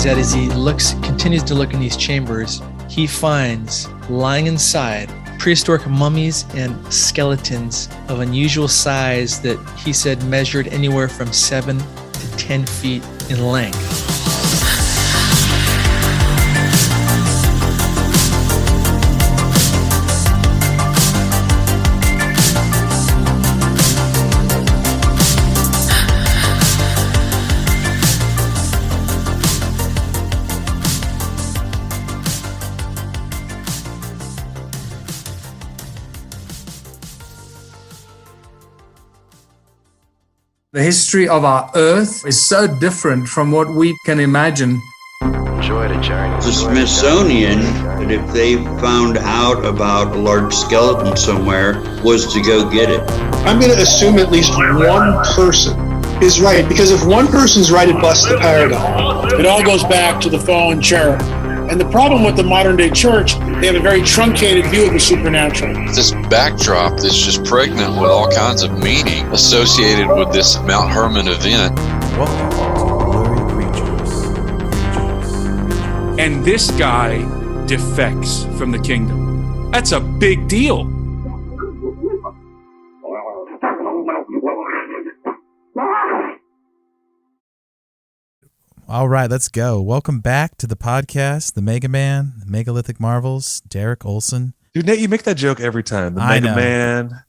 that as he continues to look in these chambers, he finds lying inside prehistoric mummies and skeletons of unusual size that he said measured anywhere from 7 to 10 feet in length. The history of our Earth is so different from what we can imagine. The Smithsonian, that if they found out about a large skeleton somewhere, was to go get it. I'm going to assume at least one person is right, because if one person's right, it busts the paradigm. It all goes back to the fallen cherub. And the problem with the modern day church, they have a very truncated view of the supernatural. This backdrop that's just pregnant with all kinds of meaning associated with this Mount Hermon event. Welcome to Blurry Creatures. And this guy defects from the kingdom. That's a big deal. All right, let's go. Welcome back to the podcast, the Mega Man, the Megalithic Marvels, Derek Olson. Dude, Nate, you make that joke every time. The Mega Man.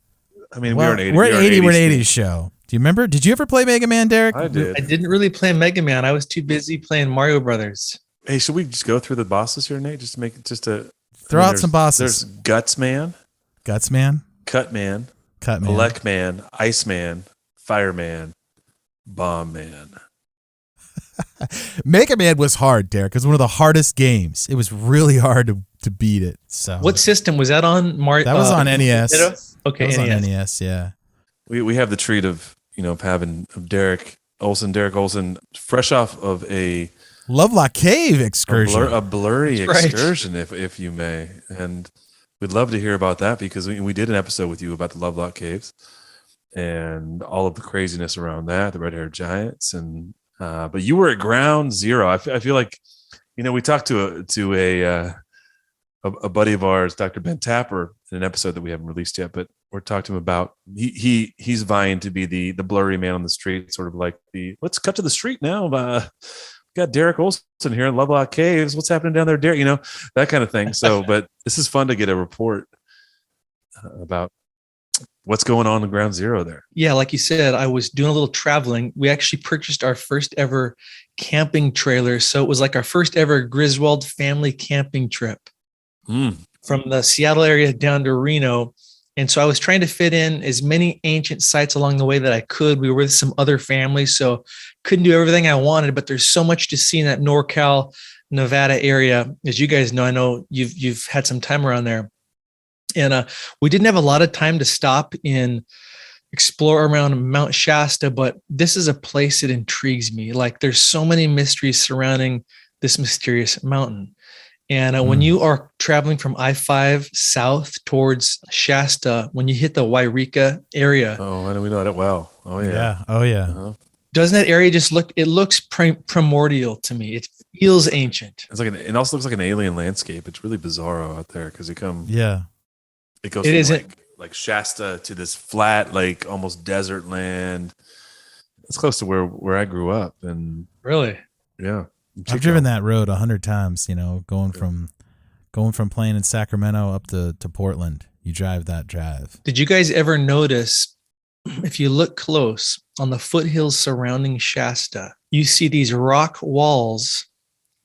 I mean, well, we're an 80s show. Do you remember? Did you ever play Mega Man, Derek? I did. I didn't really play Mega Man. I was too busy playing Mario Brothers. Hey, should we just go through the bosses here, Nate? Just make it throw out some bosses. There's Guts Man, Cut Man, Elect Man, Ice Man, Fireman, Bomb Man. Mega Man was hard, Derek. It was one of the hardest games. It was really hard to beat it. So, what system was that on? That was on NES. Okay, that was on NES. Yeah. We have the treat of having Derek Olson, fresh off of a Lovelock Cave excursion, a blurry That's excursion, right. if you may, and we'd love to hear about that because we did an episode with you about the Lovelock Caves and all of the craziness around that, the red-haired giants, and but you were at ground zero. I feel like we talked to a buddy of ours, Dr. Ben Tapper, in an episode that we haven't released yet, but we're talking to him about he's vying to be the blurry man on the street, sort of like let's cut to the street now. Got Derek Olson here in Lovelock Caves. What's happening down there, Derek? That kind of thing. So, but this is fun to get a report about what's going on ground zero there. Yeah, like you said, I was doing a little traveling. We actually purchased our first ever camping trailer. So it was like our first ever Griswold family camping trip from the Seattle area down to Reno. And so I was trying to fit in as many ancient sites along the way that I could. We were with some other families, so couldn't do everything I wanted, but there's so much to see in that NorCal, Nevada area. As you guys know, I know you've had some time around there. And we didn't have a lot of time to stop and explore around Mount Shasta, but this is a place that intrigues me. Like, there's so many mysteries surrounding this mysterious mountain. And when you are traveling from I-5 south towards Shasta, when you hit the Wairika area. Oh, I know, we know that well. Oh, yeah. Oh, yeah. Uh-huh. Doesn't that area just looks primordial to me. It feels ancient. It also looks like an alien landscape. It's really bizarro out there because it goes from like Shasta to this flat, like almost desert land. It's close to where I grew up. And really? Yeah. I've driven that road 100 times, going from playing in Sacramento up to Portland. You drive that drive. Did you guys ever notice, if you look close on the foothills surrounding Shasta, you see these rock walls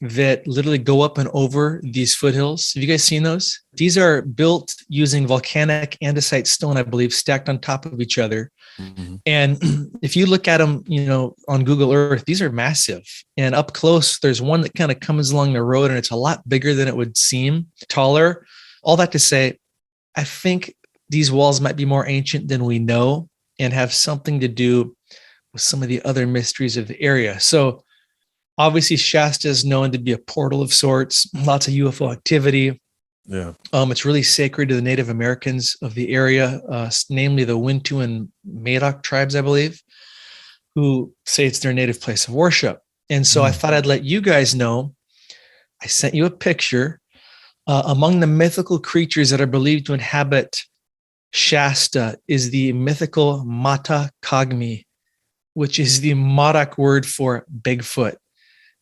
that literally go up and over these foothills? Have you guys seen those? These are built using volcanic andesite stone, I believe, stacked on top of each other. Mm-hmm. And if you look at them, on Google Earth, these are massive. And up close, there's one that kind of comes along the road and it's a lot bigger than it would seem, taller. All that to say, I think these walls might be more ancient than we know and have something to do with some of the other mysteries of the area. So obviously Shasta is known to be a portal of sorts, lots of UFO activity. Yeah. It's really sacred to the Native Americans of the area, namely the Wintu and Madoc tribes, I believe, who say it's their native place of worship. And so I thought I'd let you guys know. I sent you a picture. Among the mythical creatures that are believed to inhabit Shasta is the mythical Mata Kagmi, which is the Modoc word for Bigfoot.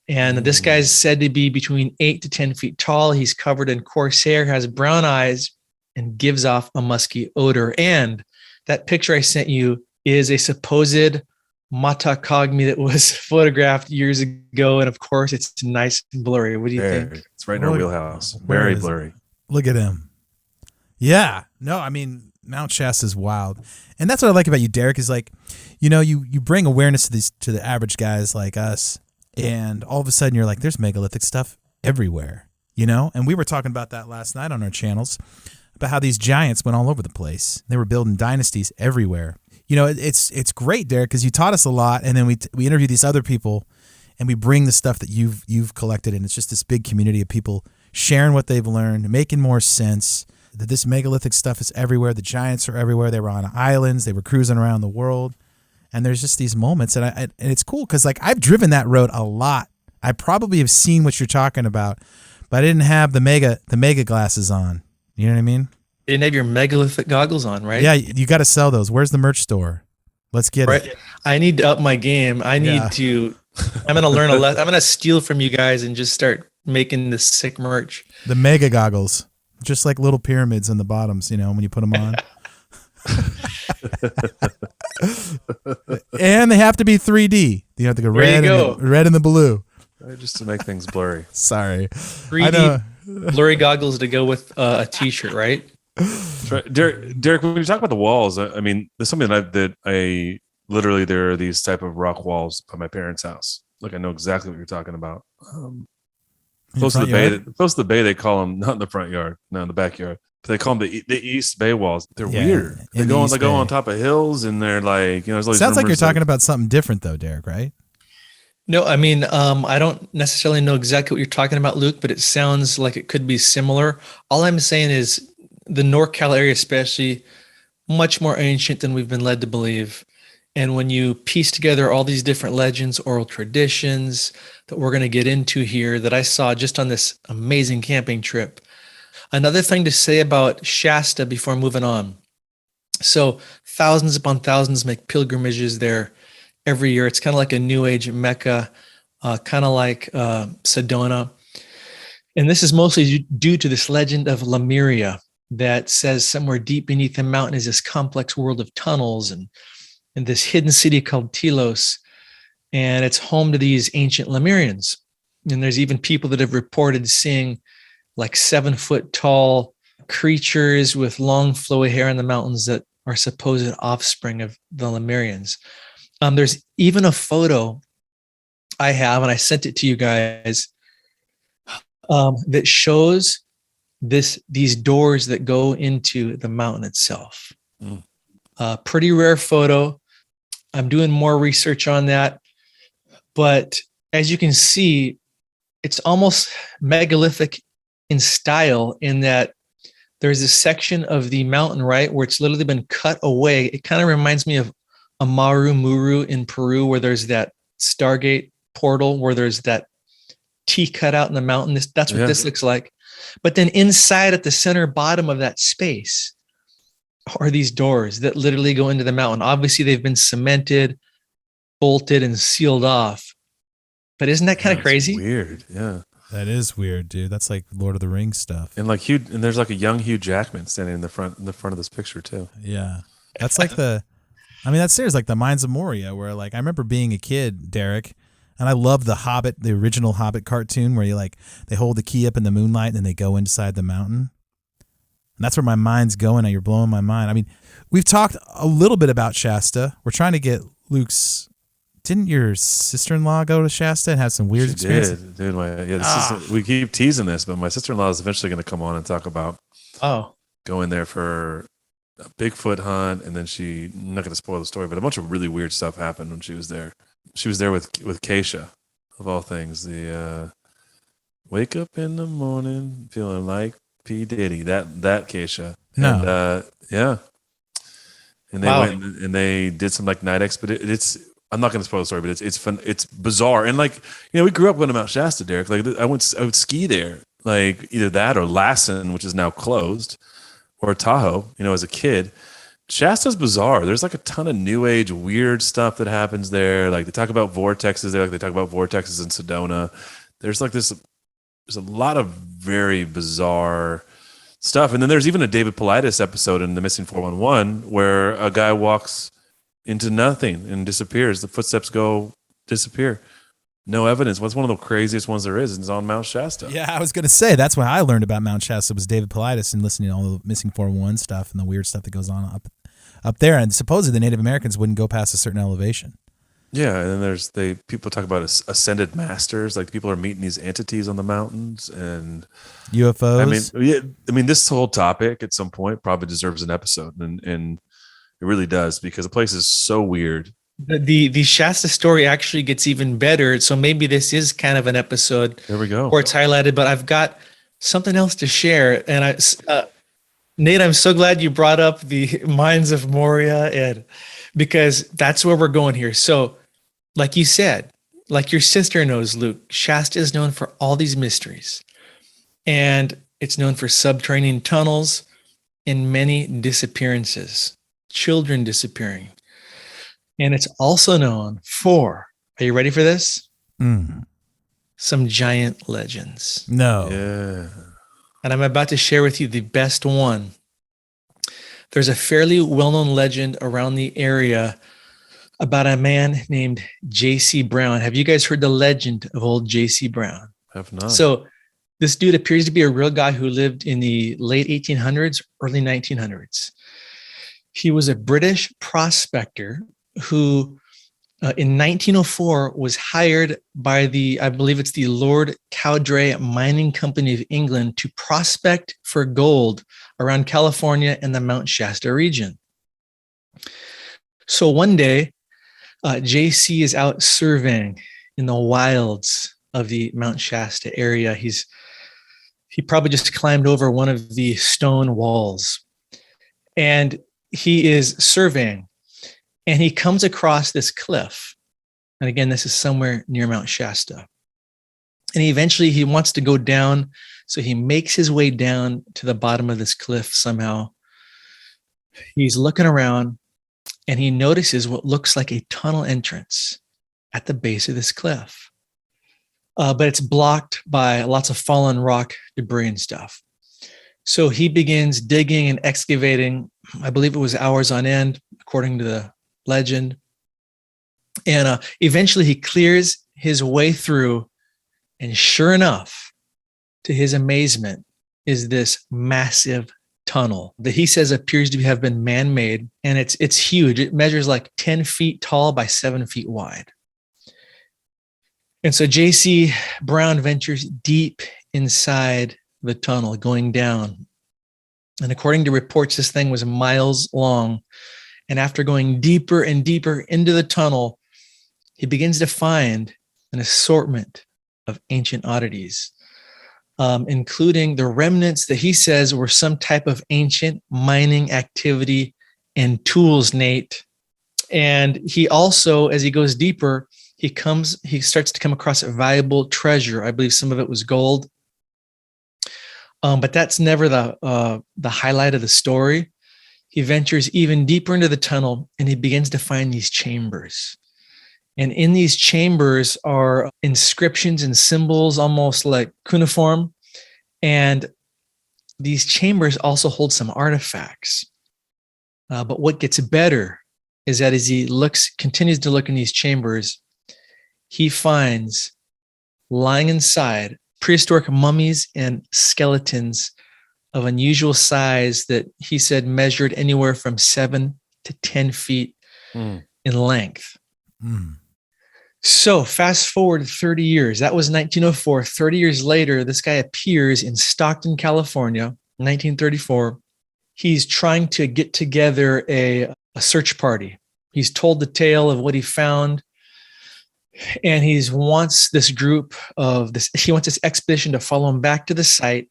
And this guy's said to be between 8 to 10 feet tall. He's covered in coarse hair, has brown eyes, and gives off a musky odor. And that picture I sent you is a supposed Mata Kagmi that was photographed years ago. And of course, it's nice and blurry. What do you think? It's right in our wheelhouse. Very blurry. Look at him. Yeah. No, I mean, Mount Shasta is wild. And that's what I like about you, Derek, is like, you know, you bring awareness to the average guys like us. And all of a sudden you're like, there's megalithic stuff everywhere, you know? And we were talking about that last night on our channels, about how these giants went all over the place. They were building dynasties everywhere. You know, it's great, Derek, because you taught us a lot, and then we interview these other people, and we bring the stuff that you've collected, and it's just this big community of people sharing what they've learned, making more sense, that this megalithic stuff is everywhere. The giants are everywhere. They were on islands. They were cruising around the world. And there's just these moments, and it's cool because like I've driven that road a lot. I probably have seen what you're talking about, but I didn't have the mega glasses on. You know what I mean? You didn't have your megalithic goggles on, right? Yeah, you got to sell those. Where's the merch store? Let's get it. I need to up my game. I need to. I'm gonna learn a lesson. I'm gonna steal from you guys and just start making this sick merch. The mega goggles, just like little pyramids on the bottoms. You know when you put them on. And they have to be 3D. You have to go red and the blue. Just to make things blurry. Sorry. 3D blurry goggles to go with a t-shirt, right? Right. Derek, when you talk about the walls, I mean, there's something that I literally, there are these type of rock walls by my parents' house. Like I know exactly what you're talking about. Close to the bay, they call them, not in the front yard, no, in the backyard. They call them the East Bay walls. They're weird. They go on top of hills, and they're like, you know. Sounds like you're talking about something different, though, Derek. Right? No, I mean, I don't necessarily know exactly what you're talking about, Luke, but it sounds like it could be similar. All I'm saying is the NorCal area, especially, much more ancient than we've been led to believe. And when you piece together all these different legends, oral traditions that we're going to get into here, that I saw just on this amazing camping trip. Another thing to say about Shasta before moving on. So thousands upon thousands make pilgrimages there every year. It's kind of like a New Age Mecca, kind of like Sedona. And this is mostly due to this legend of Lemuria that says somewhere deep beneath the mountain is this complex world of tunnels and this hidden city called Telos. And it's home to these ancient Lemurians. And there's even people that have reported seeing like 7-foot tall creatures with long flowy hair in the mountains that are supposed offspring of the Lemurians. There's even a photo I have, and I sent it to you guys, that shows these doors that go into the mountain itself. Pretty rare photo. I'm doing more research on that. But as you can see, it's almost megalithic in style, in that there's a section of the mountain, right, where it's literally been cut away. It kind of reminds me of Amaru Muru in Peru, where there's that Stargate portal, where there's that T cut out in the mountain. That's what this looks like. But then inside at the center bottom of that space are these doors that literally go into the mountain. Obviously, they've been cemented, bolted, and sealed off. But isn't that kind of crazy? Weird, yeah. That is weird, dude. That's like Lord of the Rings stuff. And like and there's like a young Hugh Jackman standing in the front of this picture too. Yeah, that's like that's serious, like the Mines of Moria, where like I remember being a kid, Derek, and I loved the Hobbit, the original Hobbit cartoon, where they hold the key up in the moonlight and then they go inside the mountain. And that's where my mind's going. Now you're blowing my mind. I mean, we've talked a little bit about Shasta. We're trying to get Luke's. Didn't your sister-in-law go to Shasta and have some weird experiences? Dude, we keep teasing this, but my sister-in-law is eventually going to come on and talk about going there for a Bigfoot hunt, and then I'm not going to spoil the story, but a bunch of really weird stuff happened when she was there. She was there with Keisha, of all things. The wake up in the morning feeling like P. Diddy, that Keisha. No. And, and they went and they did some like night expedition. I'm not going to spoil the story, but it's fun. It's bizarre. And like, we grew up going to Mount Shasta, Derek. Like I would ski there, like either that or Lassen, which is now closed, or Tahoe, as a kid. Shasta's bizarre. There's like a ton of new age weird stuff that happens there. Like they talk about vortexes there. Like they talk about vortexes in Sedona. There's a lot of very bizarre stuff. And then there's even a David Paulides episode in The Missing 411 where a guy walks into nothing and disappears. The footsteps disappear. No evidence. What's one of the craziest ones there is? It's on Mount Shasta. Yeah, I was going to say, that's when I learned about Mount Shasta was David Paulides and listening to all the Missing 411 stuff and the weird stuff that goes on up there. And supposedly the Native Americans wouldn't go past a certain elevation. Yeah, and then people talk about ascended masters, like people are meeting these entities on the mountains and UFOs. I mean, this whole topic at some point probably deserves an episode, and it really does, because the place is so weird. The Shasta story actually gets even better, so maybe this is kind of an episode. There we go. Where it's highlighted, but I've got something else to share, and Nate, I'm so glad you brought up the Mines of Moria, because that's where we're going here. So, like you said, like your sister knows, Luke, Shasta is known for all these mysteries, and it's known for subterranean tunnels and many disappearances, children disappearing. And it's also known for, are you ready for this? Some giant legends. No. Yeah. And I'm about to share with you the best one. There's a fairly well-known legend around the area about a man named J.C. Brown. Have you guys heard the legend of old J.C. Brown? Have not. So this dude appears to be a real guy who lived in the late 1800s, early 1900s. He was a British prospector who in 1904 was hired by I believe it's the Lord Cowdray Mining Company of England to prospect for gold around California and the Mount Shasta region. So one day, JC is out surveying in the wilds of the Mount Shasta area. He probably just climbed over one of the stone walls, and he is surveying. And he comes across this cliff. And again, this is somewhere near Mount Shasta. And he wants to go down. So he makes his way down to the bottom of this cliff somehow. He's looking around and he notices what looks like a tunnel entrance at the base of this cliff. But it's blocked by lots of fallen rock, debris and stuff. So he begins digging and excavating. I believe it was hours on end, according to the legend. And eventually he clears his way through, and sure enough, to his amazement, is this massive tunnel that he says appears to have been man-made, and it's huge. It measures like 10 feet tall by 7 feet wide. And so J.C. Brown ventures deep inside the tunnel, going down. And according to reports, this thing was miles long. And after going deeper and deeper into the tunnel, he begins to find an assortment of ancient oddities, including the remnants that he says were some type of ancient mining activity and tools, Nate. And he also, as he goes deeper, he starts to come across a valuable treasure. I believe some of it was gold. But that's never the highlight of the story. He ventures even deeper into the tunnel, and he begins to find these chambers. And in these chambers are inscriptions and symbols, almost like cuneiform. And these chambers also hold some artifacts. But what gets better is that as he continues to look in these chambers, he finds lying inside prehistoric mummies and skeletons of unusual size that he said measured anywhere from 7 to 10 feet in length. So fast forward 30 years. That was 1904. 30 years later, this guy appears in Stockton, California, 1934. He's trying to get together a search party. He's told the tale of what he found. And he wants this expedition to follow him back to the site,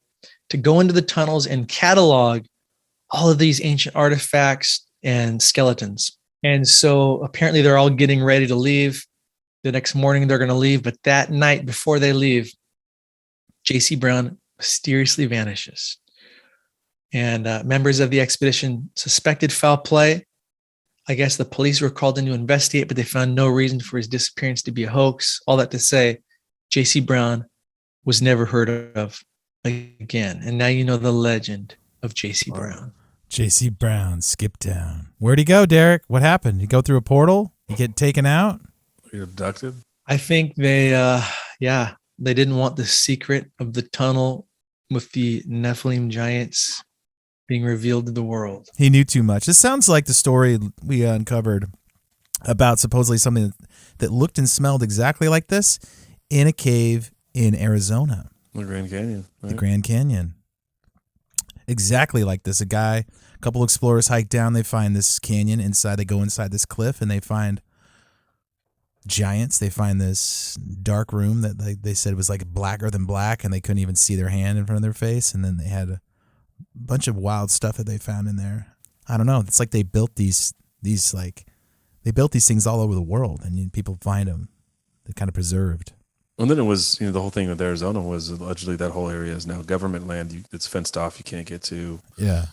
to go into the tunnels and catalog all of these ancient artifacts and skeletons. And so apparently they're all getting ready to leave. The next morning they're going to leave. But that night before they leave, J.C. Brown mysteriously vanishes. And members of the expedition suspected foul play. I guess the police were called in to investigate, but they found no reason for his disappearance to be a hoax. All that to say, J.C. Brown was never heard of again. And now you know the legend of J.C. Brown. J.C. Brown, skip down. Where'd he go, Derek? What happened? You go through a portal? You get taken out? You're abducted? I think they didn't want the secret of the tunnel with the Nephilim giants being revealed to the world. He knew too much. This sounds like the story we uncovered about supposedly something that looked and smelled exactly like this in a cave in Arizona. The Grand Canyon. Right? The Grand Canyon. Exactly like this. A couple explorers hike down. They find this canyon inside. They go inside this cliff and they find giants. They find this dark room that they said was like blacker than black, and they couldn't even see their hand in front of their face. And then they had a bunch of wild stuff that they found in there. I don't know. It's like they built these things all over the world, and people find them. They're kind of preserved. And then it was, the whole thing with Arizona was allegedly that whole area is now government land. It's fenced off. You can't get to. Yeah.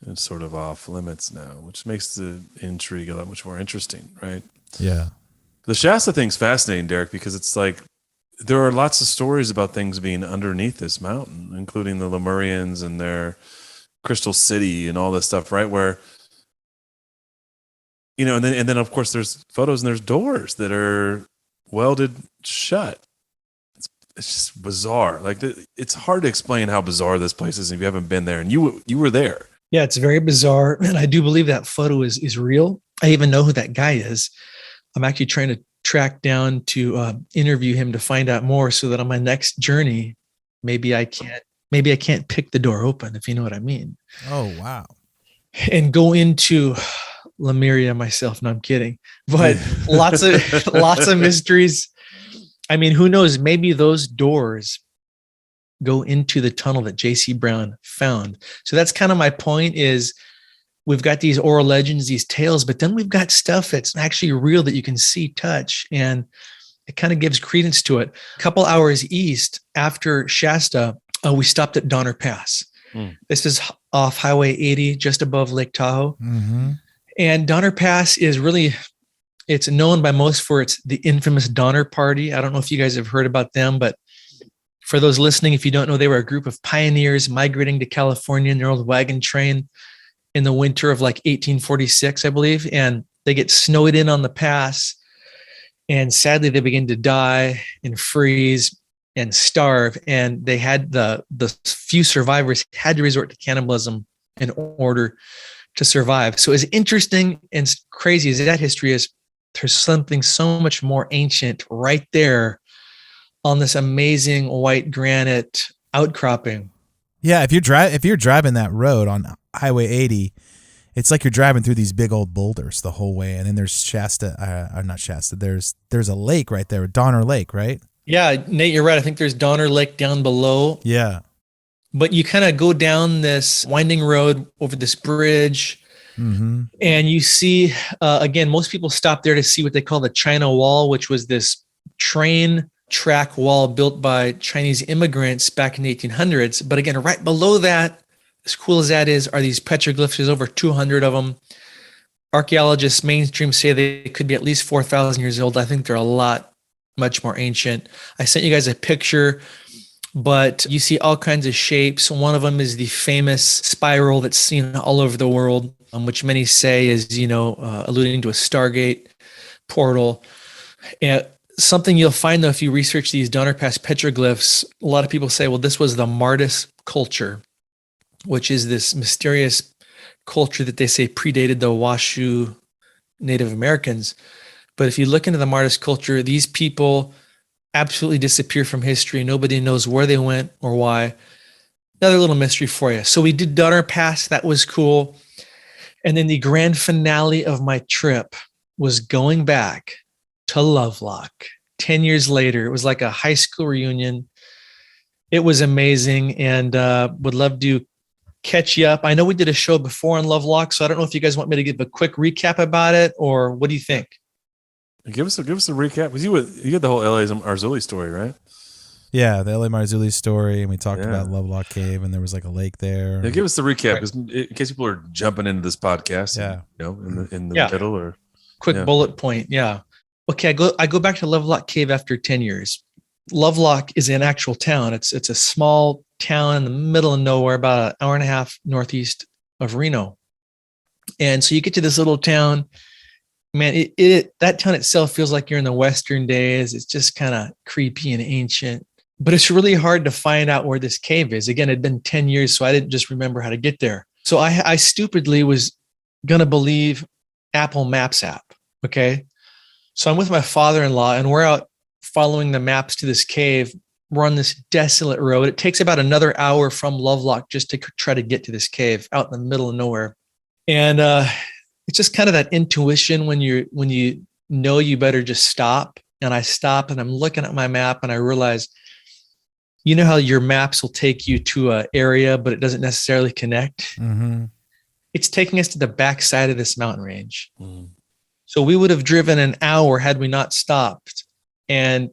It's sort of off limits now, which makes the intrigue a lot much more interesting, right? Yeah. The Shasta thing's fascinating, Derek, because it's like there are lots of stories about things being underneath this mountain, including the Lemurians and their Crystal City and all this stuff, right? Where, and then of course there's photos and there's doors that are welded shut. It's just bizarre. Like it's hard to explain how bizarre this place is if you haven't been there. And you were there. Yeah, it's very bizarre, and I do believe that photo is real. I even know who that guy is. I'm actually trying to track down to interview him to find out more, so that on my next journey, maybe I can't pick the door open, if you know what I mean. Oh wow! And go into Lemuria myself. No, I'm kidding. But lots of mysteries. I mean, who knows? Maybe those doors go into the tunnel that J.C. Brown found. So that's kind of my point is we've got these oral legends, these tales, but then we've got stuff that's actually real that you can see, touch, and it kind of gives credence to it. A couple hours east after Shasta, we stopped at Donner Pass. This is off Highway 80, just above Lake Tahoe. Mm-hmm. And Donner Pass is really... it's known by most for the infamous Donner Party. I don't know if you guys have heard about them, but for those listening, if you don't know, they were a group of pioneers migrating to California in their old wagon train in the winter of like 1846, I believe. And they get snowed in on the pass. And sadly, they begin to die and freeze and starve. And they had the few survivors had to resort to cannibalism in order to survive. So as interesting and crazy as that history is, there's something so much more ancient right there on this amazing white granite outcropping. Yeah, if you're driving that road on Highway 80, it's like you're driving through these big old boulders the whole way. And then there's Shasta, not Shasta. There's a lake right there, Donner Lake, right? Yeah, Nate, you're right. I think there's Donner Lake down below. Yeah. But you kind of go down this winding road over this bridge. Mm-hmm. And you see, again, most people stop there to see what they call the China Wall, which was this train track wall built by Chinese immigrants back in the 1800s. But again, right below that, as cool as that is, are these petroglyphs. There's over 200 of them. Archaeologists mainstream say they could be at least 4,000 years old. I think they're much more ancient. I sent you guys a picture, but you see all kinds of shapes. One of them is the famous spiral that's seen all over the world, which many say is, alluding to a Stargate portal. And something you'll find, though, if you research these Donner Pass petroglyphs, a lot of people say, well, this was the Martis culture, which is this mysterious culture that they say predated the Washoe Native Americans. But if you look into the Martis culture, these people absolutely disappear from history. Nobody knows where they went or why. Another little mystery for you. So we did Donner Pass. That was cool. And then the grand finale of my trip was going back to Lovelock 10 years later. It was like a high school reunion. It was amazing, and would love to catch you up. I know we did a show before on Lovelock, so I don't know if you guys want me to give a quick recap about it, or what do you think? Give us a recap. Was you had the whole L.A. Marzulli story, right? Yeah, the L.A. Marzulli story, and we talked about Lovelock Cave, and there was like a lake there. Yeah, give us the recap, because in case people are jumping into this podcast, in the middle, or quick bullet point. Yeah. Okay, I go back to Lovelock Cave after 10 years. Lovelock is an actual town. It's a small town in the middle of nowhere, about an hour and a half northeast of Reno. And so you get to this little town, man, that town itself feels like you're in the Western days. It's just kind of creepy and ancient, but it's really hard to find out where this cave is. Again, it'd been 10 years, so I didn't just remember how to get there. So I stupidly was going to believe Apple Maps app. Okay. So I'm with my father-in-law, and we're out following the maps to this cave. We're on this desolate road. It takes about another hour from Lovelock just to try to get to this cave out in the middle of nowhere. And it's just kind of that intuition when you know you better just stop. And I stop, and I'm looking at my map, and I realize, you know how your maps will take you to an area, but it doesn't necessarily connect? Mm-hmm. It's taking us to the backside of this mountain range. Mm-hmm. So we would have driven an hour had we not stopped. And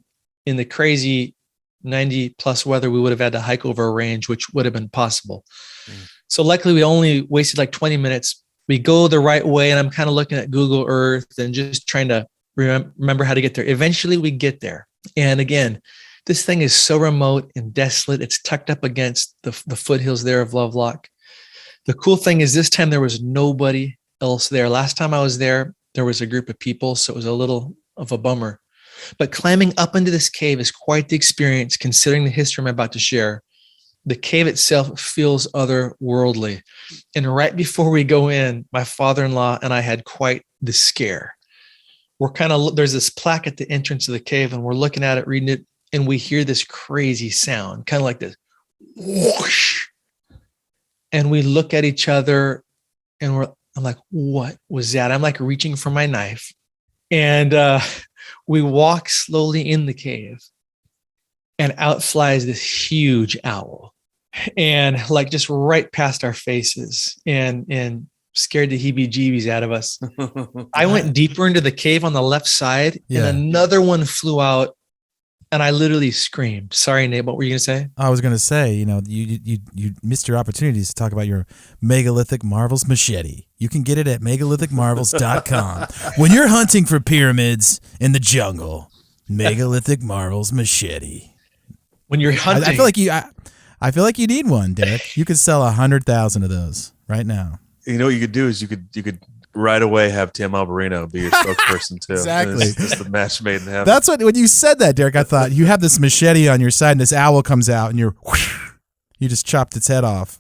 in the crazy 90 plus weather, we would have had to hike over a range, which would have been possible. Mm. So luckily we only wasted like 20 minutes. We go the right way, and I'm kind of looking at Google Earth and just trying to remember how to get there. Eventually we get there. And again, this thing is so remote and desolate. It's tucked up against the foothills there of Lovelock. The cool thing is this time there was nobody else there. Last time I was there was a group of people, so it was a little of a bummer. But climbing up into this cave is quite the experience, considering the history I'm about to share. The cave itself feels otherworldly. And right before we go in, my father-in-law and I had quite the scare. There's this plaque at the entrance of the cave, and we're looking at it, reading it, and we hear this crazy sound, kind of like this whoosh. And we look at each other, and I'm like, what was that? I'm like reaching for my knife. And we walk slowly in the cave, and out flies this huge owl, and like just right past our faces, and scared the heebie-jeebies out of us. I went deeper into the cave on the left side, and another one flew out, and I literally screamed. Sorry, Nate, what were you going to say? I was going to say, you missed your opportunities to talk about your megalithic marvels machete. You can get it at megalithicmarvels.com. When you're hunting for pyramids in the jungle, megalithic marvels machete. When you're hunting, I feel like you need one, Derek. You could sell 100,000 of those right now. You know what you could do is you could right away have Tim Alberino be your spokesperson too. Exactly. It's the match made in heaven. That's when you said that, Derek, I thought you have this machete on your side, and this owl comes out, and you just chopped its head off.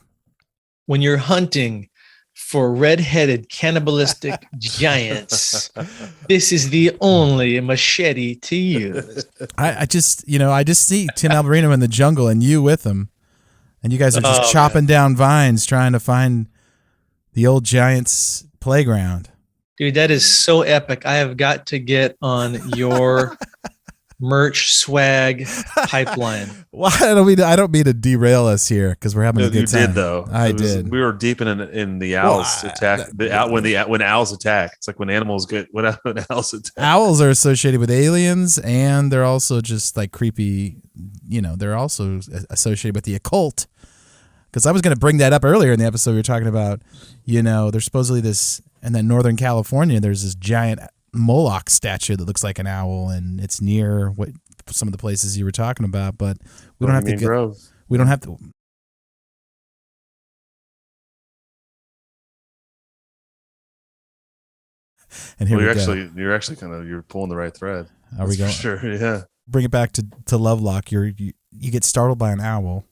When you're hunting for red-headed cannibalistic giants, this is the only machete to use. I just see Tim Alberino in the jungle and you with him, and you guys are just chopping down vines trying to find the old giant's playground. Dude, that is so epic. I have got to get on your merch swag pipeline. Well, I don't mean to derail us here because we're having a good time. You did though. I did. We were deep in the owls attack. When owls attack, it's like when animals get when owls attack. Owls are associated with aliens, and they're also just like creepy. They're also associated with the occult. Because I was going to bring that up earlier in the episode. We were talking about, there's supposedly this, and then Northern California, there's this giant Moloch statue that looks like an owl, and it's near some of the places you were talking about. But we don't have to go. We don't have to. And here you're actually you're pulling the right thread. Are we going? Sure, yeah. Bring it back to Lovelock. You get startled by an owl.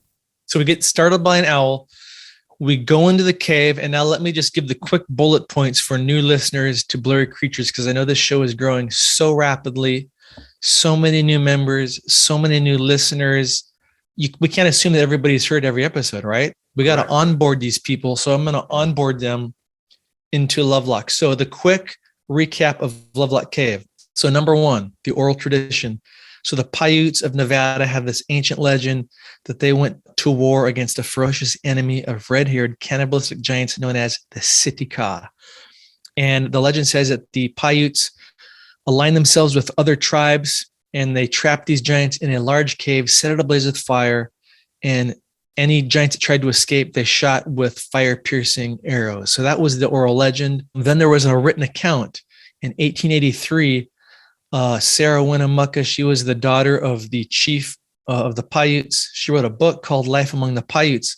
So we get startled by an owl. We go into the cave, and now let me just give the quick bullet points for new listeners to Blurry Creatures, because I know this show is growing so rapidly. So many new members, so many new listeners. We can't assume that everybody's heard every episode, right? We got to onboard these people. So I'm going to onboard them into Lovelock. So the quick recap of Lovelock Cave. So number one, the oral tradition. So the Paiutes of Nevada have this ancient legend that they went to war against a ferocious enemy of red-haired cannibalistic giants known as the Sitka. And the legend says that the Paiutes aligned themselves with other tribes and they trapped these giants in a large cave, set it ablaze with fire, and any giants that tried to escape, they shot with fire-piercing arrows. So that was the oral legend. Then there was a written account in 1883. Sarah Winnemucca, she was the daughter of the chief of the Paiutes. She wrote a book called Life Among the Paiutes.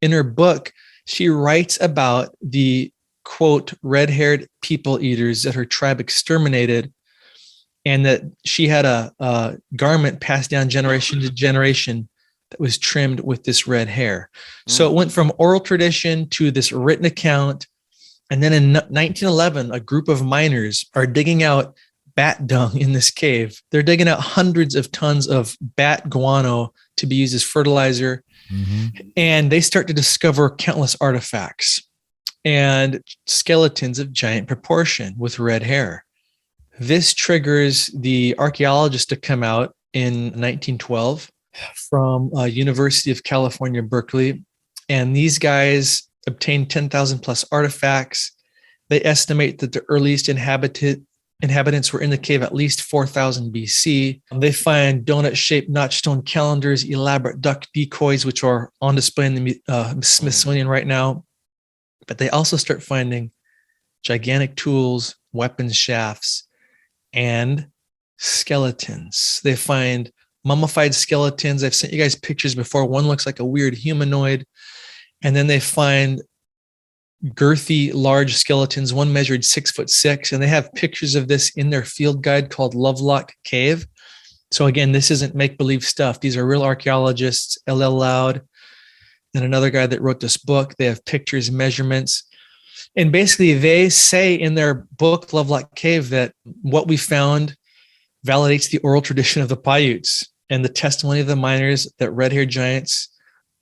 In her book, she writes about the, quote, red-haired people eaters that her tribe exterminated, and that she had a garment passed down generation to generation that was trimmed with this red hair. So it went from oral tradition to this written account. And then in 1911, a group of miners are digging out bat dung in this cave. They're digging out hundreds of tons of bat guano to be used as fertilizer. And they start to discover countless artifacts and skeletons of giant proportion with red hair. This triggers the archaeologists to come out in 1912 from University of California, Berkeley. And these guys obtained 10,000 plus artifacts. They estimate that the earliest inhabitants were in the cave at least 4,000 BC. They find donut-shaped notch-stone calendars, elaborate duck decoys, which are on display in the Smithsonian right now. But they also start finding gigantic tools, weapons shafts, and skeletons. They find mummified skeletons. I've sent you guys pictures before. One looks like a weird humanoid. And then they find girthy, large skeletons. One measured 6'6", and they have pictures of this in their field guide called Lovelock Cave. So again, this isn't make-believe stuff. These are real archaeologists, L.L. Loud, and another guy that wrote this book. They have pictures, measurements. And basically, they say in their book, Lovelock Cave, that what we found validates the oral tradition of the Paiutes and the testimony of the miners that red-haired giants,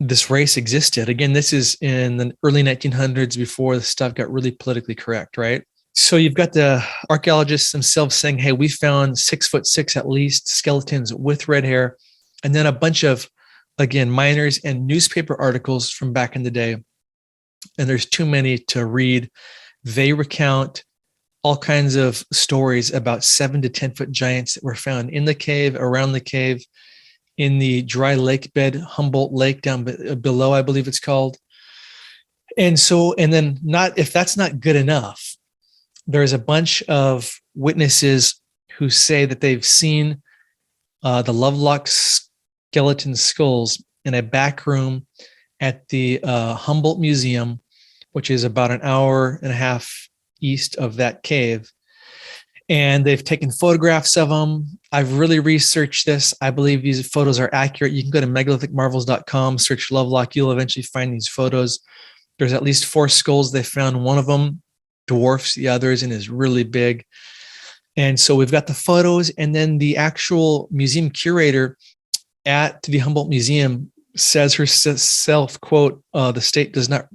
this race existed. Again, this is in the early 1900s before the stuff got really politically correct, right? So you've got the archaeologists themselves saying, hey, we found 6'6" at least skeletons with red hair. And then a bunch of, again, miners and newspaper articles from back in the day. And there's too many to read. They recount all kinds of stories about 7 to 10 foot giants that were found in the cave, around the cave, in the dry lake bed, Humboldt Lake down below, I believe it's called. And so, and then if that's not good enough, there's a bunch of witnesses who say that they've seen the Lovelock skeleton skulls in a back room at the Humboldt Museum, which is about an hour and a half east of that cave. And they've taken photographs of them. I've really researched this. I believe these photos are accurate. You can go to megalithic.marvels.com, search Lovelock. You'll eventually find these photos. There's at least 4 skulls they found. One of them dwarfs the others and is really big. And so we've got the photos, and then the actual museum curator at the Humboldt Museum says herself, quote, the state does not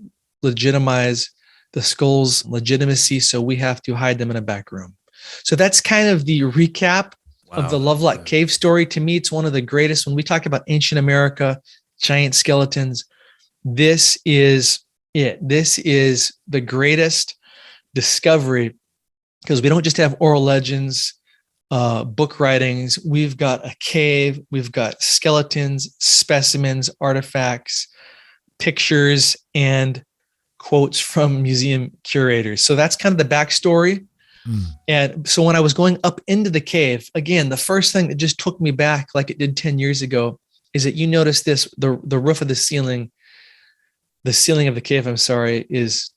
legitimize the skulls' legitimacy, so we have to hide them in a back room. So that's kind of the recap of the Lovelock Cave story. To me, it's one of the greatest. When we talk about ancient America, giant skeletons, this is it. This is the greatest discovery, because we don't just have oral legends, book writings. We've got a cave, we've got skeletons, specimens, artifacts, pictures, and quotes from museum curators. So that's kind of the backstory. And so when I was going up into the cave, again, the first thing that just took me back, like it did 10 years ago, is that you notice this, the roof of the ceiling of the cave, is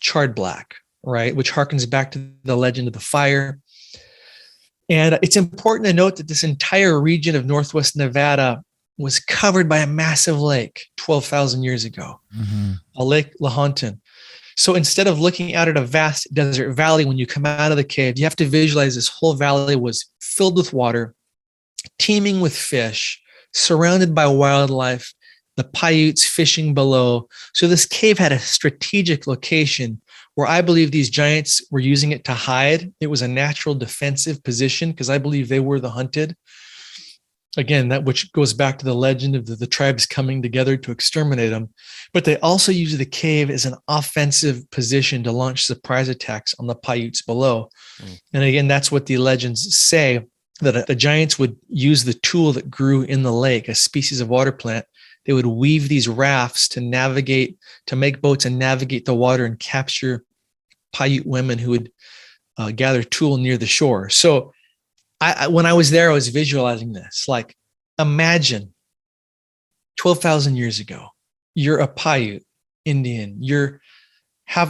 charred black, right? Which harkens back to the legend of the fire. And it's important to note that this entire region of Northwest Nevada was covered by a massive lake 12,000 years ago, a Lake Lahontan. So instead of looking out at a vast desert valley, when you come out of the cave, you have to visualize this whole valley was filled with water, teeming with fish, surrounded by wildlife, the Paiutes fishing below. So this cave had a strategic location where I believe these giants were using it to hide. It was a natural defensive position because I believe they were the hunted. Again, that which goes back to the legend of the tribes coming together to exterminate them. But they also use the cave as an offensive position to launch surprise attacks on the Paiutes below. And again, that's what the legends say, that the giants would use the tool that grew in the lake, a species of water plant. They would weave these rafts to navigate, to make boats and navigate the water and capture Paiute women who would gather tool near the shore. So when I was there, I was visualizing this. Like, imagine 12,000 years ago, you're a Paiute Indian. You're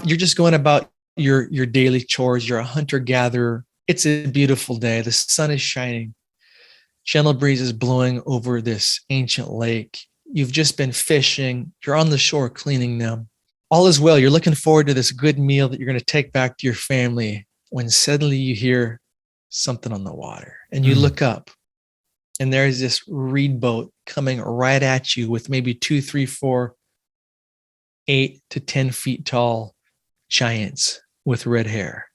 just going about your daily chores. You're a hunter-gatherer. It's a beautiful day. The sun is shining. Gentle breeze is blowing over this ancient lake. You've just been fishing. You're on the shore cleaning them. All is well. You're looking forward to this good meal that you're going to take back to your family, when suddenly you hear something on the water and you look up and there's this reed boat coming right at you with maybe 2, 3, 4, 8 to 10 feet tall giants with red hair.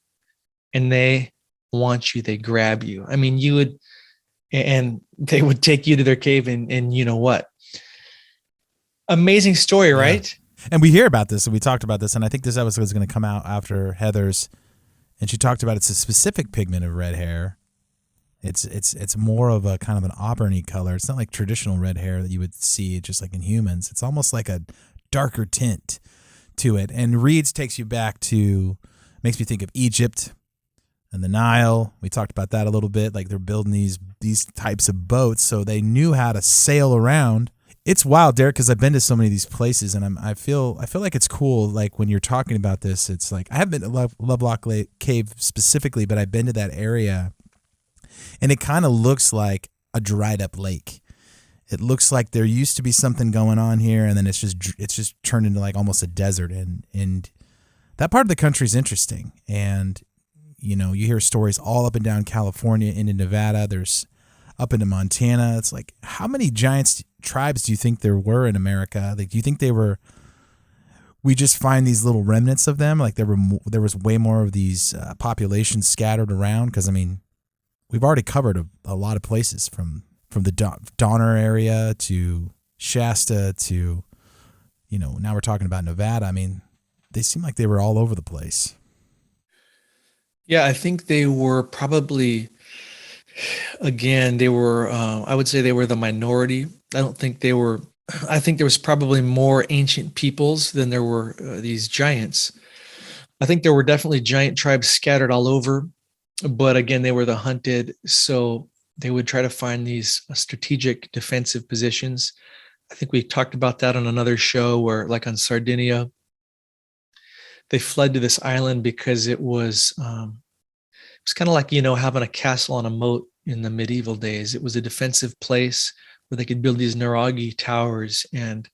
And they want you, they grab you. I mean, and they would take you to their cave and you know what? Amazing story, right? Yeah. And we hear about this and we talked about this, and I think this episode is going to come out after Heather's. And she talked about it's a specific pigment of red hair. It's more of a kind of an auburny color. It's not like traditional red hair that you would see just like in humans. It's almost like a darker tint to it. And reeds takes you back to, makes me think of Egypt and the Nile. We talked about that a little bit. Like they're building these types of boats, so they knew how to sail around. It's wild, Derek, because I've been to so many of these places, and I feel like it's cool. Like when you're talking about this, it's like I haven't been to Lovelock Cave specifically, but I've been to that area, and it kind of looks like a dried up lake. It looks like there used to be something going on here, and then it's just turned into like almost a desert. And that part of the country is interesting. And you know, you hear stories all up and down California, into Nevada. There's up into Montana. It's like, how many tribes do you think there were in America? Like, do you think we just find these little remnants of them? Like there was way more of these populations scattered around? Because I mean, we've already covered a lot of places from the Donner area to Shasta to, you know, now we're talking about Nevada. I mean, they seem like they were all over the place. Yeah, I think they were probably, again, I would say they were the minority. I think there was probably more ancient peoples than there were these giants. I think there were definitely giant tribes scattered all over, but again, they were the hunted. So they would try to find these strategic defensive positions. I think we talked about that on another show where, like on Sardinia, they fled to this island because it was kind of like, you know, having a castle on a moat in the medieval days. It was a defensive place where they could build these Naragi towers and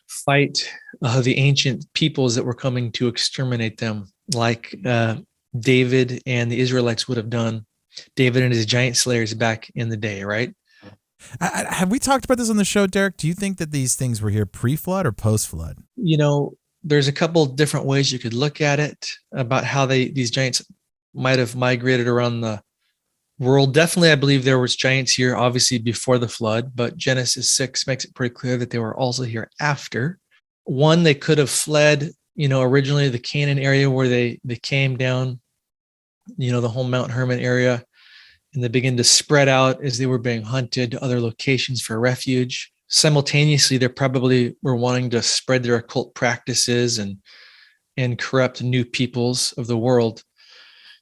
fight the ancient peoples that were coming to exterminate them, like David and the Israelites would have done. David and his giant slayers back in the day, right? Have we talked about this on the show, Derek? Do you think that these things were here pre-flood or post-flood? You know, there's a couple different ways you could look at it about how these giants might have migrated around the world. Definitely, I believe there was giants here, obviously, before the flood, but Genesis 6 makes it pretty clear that they were also here after. One, they could have fled, you know, originally the Canaan area where they came down, you know, the whole Mount Hermon area, and they began to spread out as they were being hunted to other locations for refuge. Simultaneously, they probably were wanting to spread their occult practices and corrupt new peoples of the world.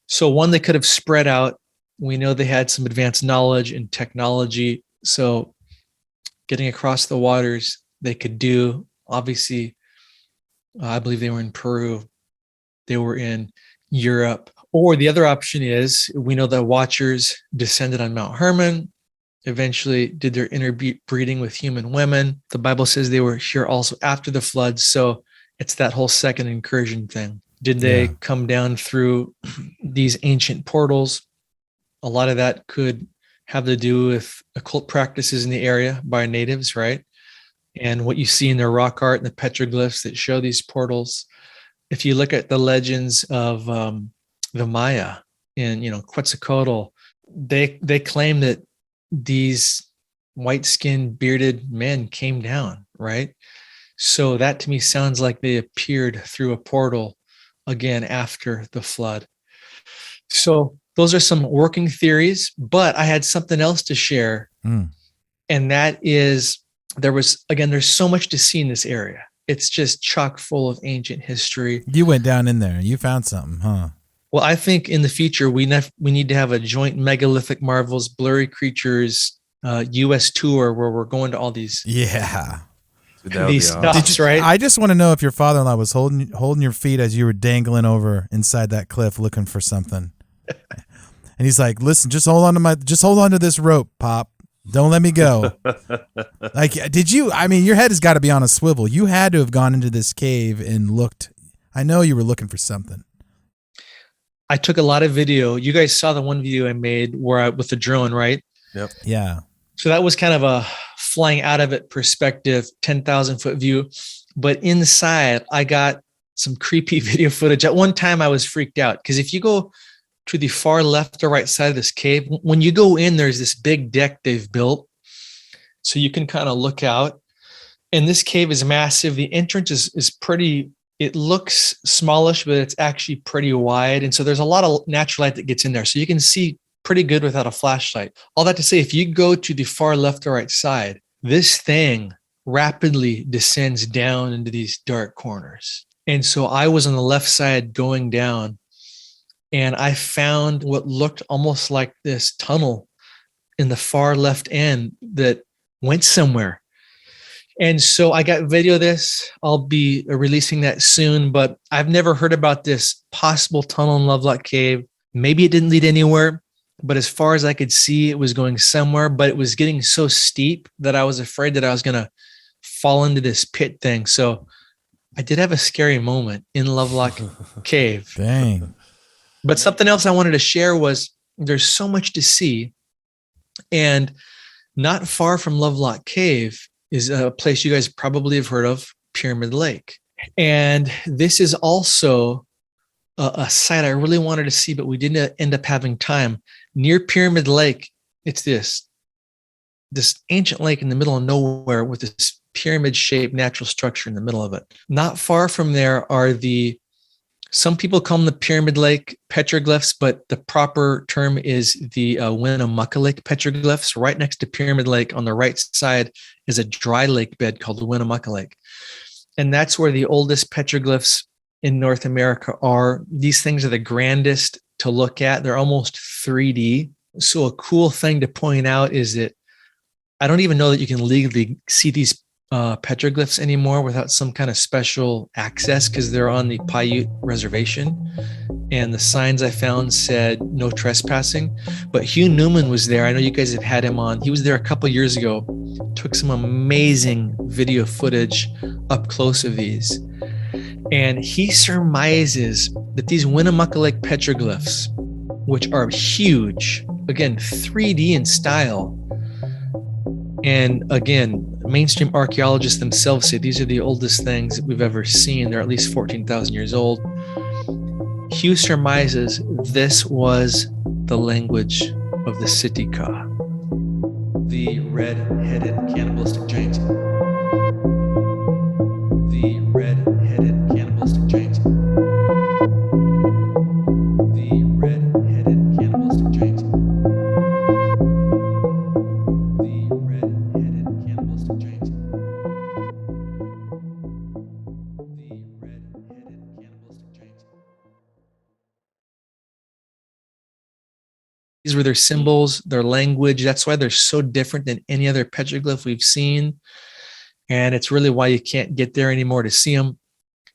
So one, they could have spread out. We know they had some advanced knowledge and technology. So getting across the waters, they could do. Obviously, I believe they were in Peru. They were in Europe. Or the other option is, we know the Watchers descended on Mount Hermon, eventually did their interbreeding with human women. The Bible says they were here also after the flood. So it's that whole second incursion thing. Did they come down through these ancient portals? A lot of that could have to do with occult practices in the area by natives, right? And what you see in their rock art and the petroglyphs that show these portals. If you look at the legends of the Maya in, you know, Quetzalcoatl, they claim that these white-skinned, bearded men came down, right? So that to me sounds like they appeared through a portal again after the flood. So those are some working theories, but I had something else to share. And that is, there's so much to see in this area. It's just chock full of ancient history. You went down in there. You found something, huh? Well, I think in the future, we need to have a joint megalithic marvels, blurry creatures, U.S. tour where we're going to all these these stops, right? I just want to know if your father-in-law was holding your feet as you were dangling over inside that cliff looking for something. And he's like, "Listen, just hold on to this rope, Pop. Don't let me go." Like, did you? I mean, your head has got to be on a swivel. You had to have gone into this cave and looked. I know you were looking for something. I took a lot of video. You guys saw the one video I made with the drone, right? Yep. Yeah. So that was kind of a flying out of it perspective, 10,000 foot view. But inside, I got some creepy video footage. At one time, I was freaked out because if you go to the far left or right side of this cave, when you go in, there's this big deck they've built. So you can kind of look out. And this cave is massive. The entrance is pretty, it looks smallish, but it's actually pretty wide. And so there's a lot of natural light that gets in there. So you can see pretty good without a flashlight. All that to say, if you go to the far left or right side, this thing rapidly descends down into these dark corners. And so I was on the left side going down, and I found what looked almost like this tunnel in the far left end that went somewhere. And so I got video of this. I'll be releasing that soon, but I've never heard about this possible tunnel in Lovelock Cave. Maybe it didn't lead anywhere, but as far as I could see, it was going somewhere, but it was getting so steep that I was afraid that I was going to fall into this pit thing. So I did have a scary moment in Lovelock Cave. Dang. But something else I wanted to share was there's so much to see. And not far from Lovelock Cave is a place you guys probably have heard of, Pyramid Lake. And this is also a site I really wanted to see, but we didn't end up having time. Near Pyramid Lake, it's this ancient lake in the middle of nowhere with this pyramid-shaped natural structure in the middle of it. Not far from there are some people call them the Pyramid Lake petroglyphs, but the proper term is the Winnemucca petroglyphs. Right next to Pyramid Lake on the right side is a dry lake bed called the Winnemucca Lake. And that's where the oldest petroglyphs in North America are. These things are the grandest to look at. They're almost 3D. So a cool thing to point out is that I don't even know that you can legally see these petroglyphs anymore without some kind of special access because they're on the Paiute reservation. And the signs I found said no trespassing. But Hugh Newman was there. I know you guys have had him on. He was there a couple of years ago, took some amazing video footage up close of these. And he surmises that these Winnemucca Lake petroglyphs, which are huge, again, 3D in style, and again, mainstream archaeologists themselves say these are the oldest things that we've ever seen. They're at least 14,000 years old. Hugh surmises this was the language of the Sitka, the red-headed cannibalistic giants. The red-headed cannibalistic giants. The red-headed cannibalistic giants. The red-headed cannibalistic giants. The red-headed cannibalistic giants. These were their symbols, their language. That's why they're so different than any other petroglyph we've seen. And it's really why you can't get there anymore to see them.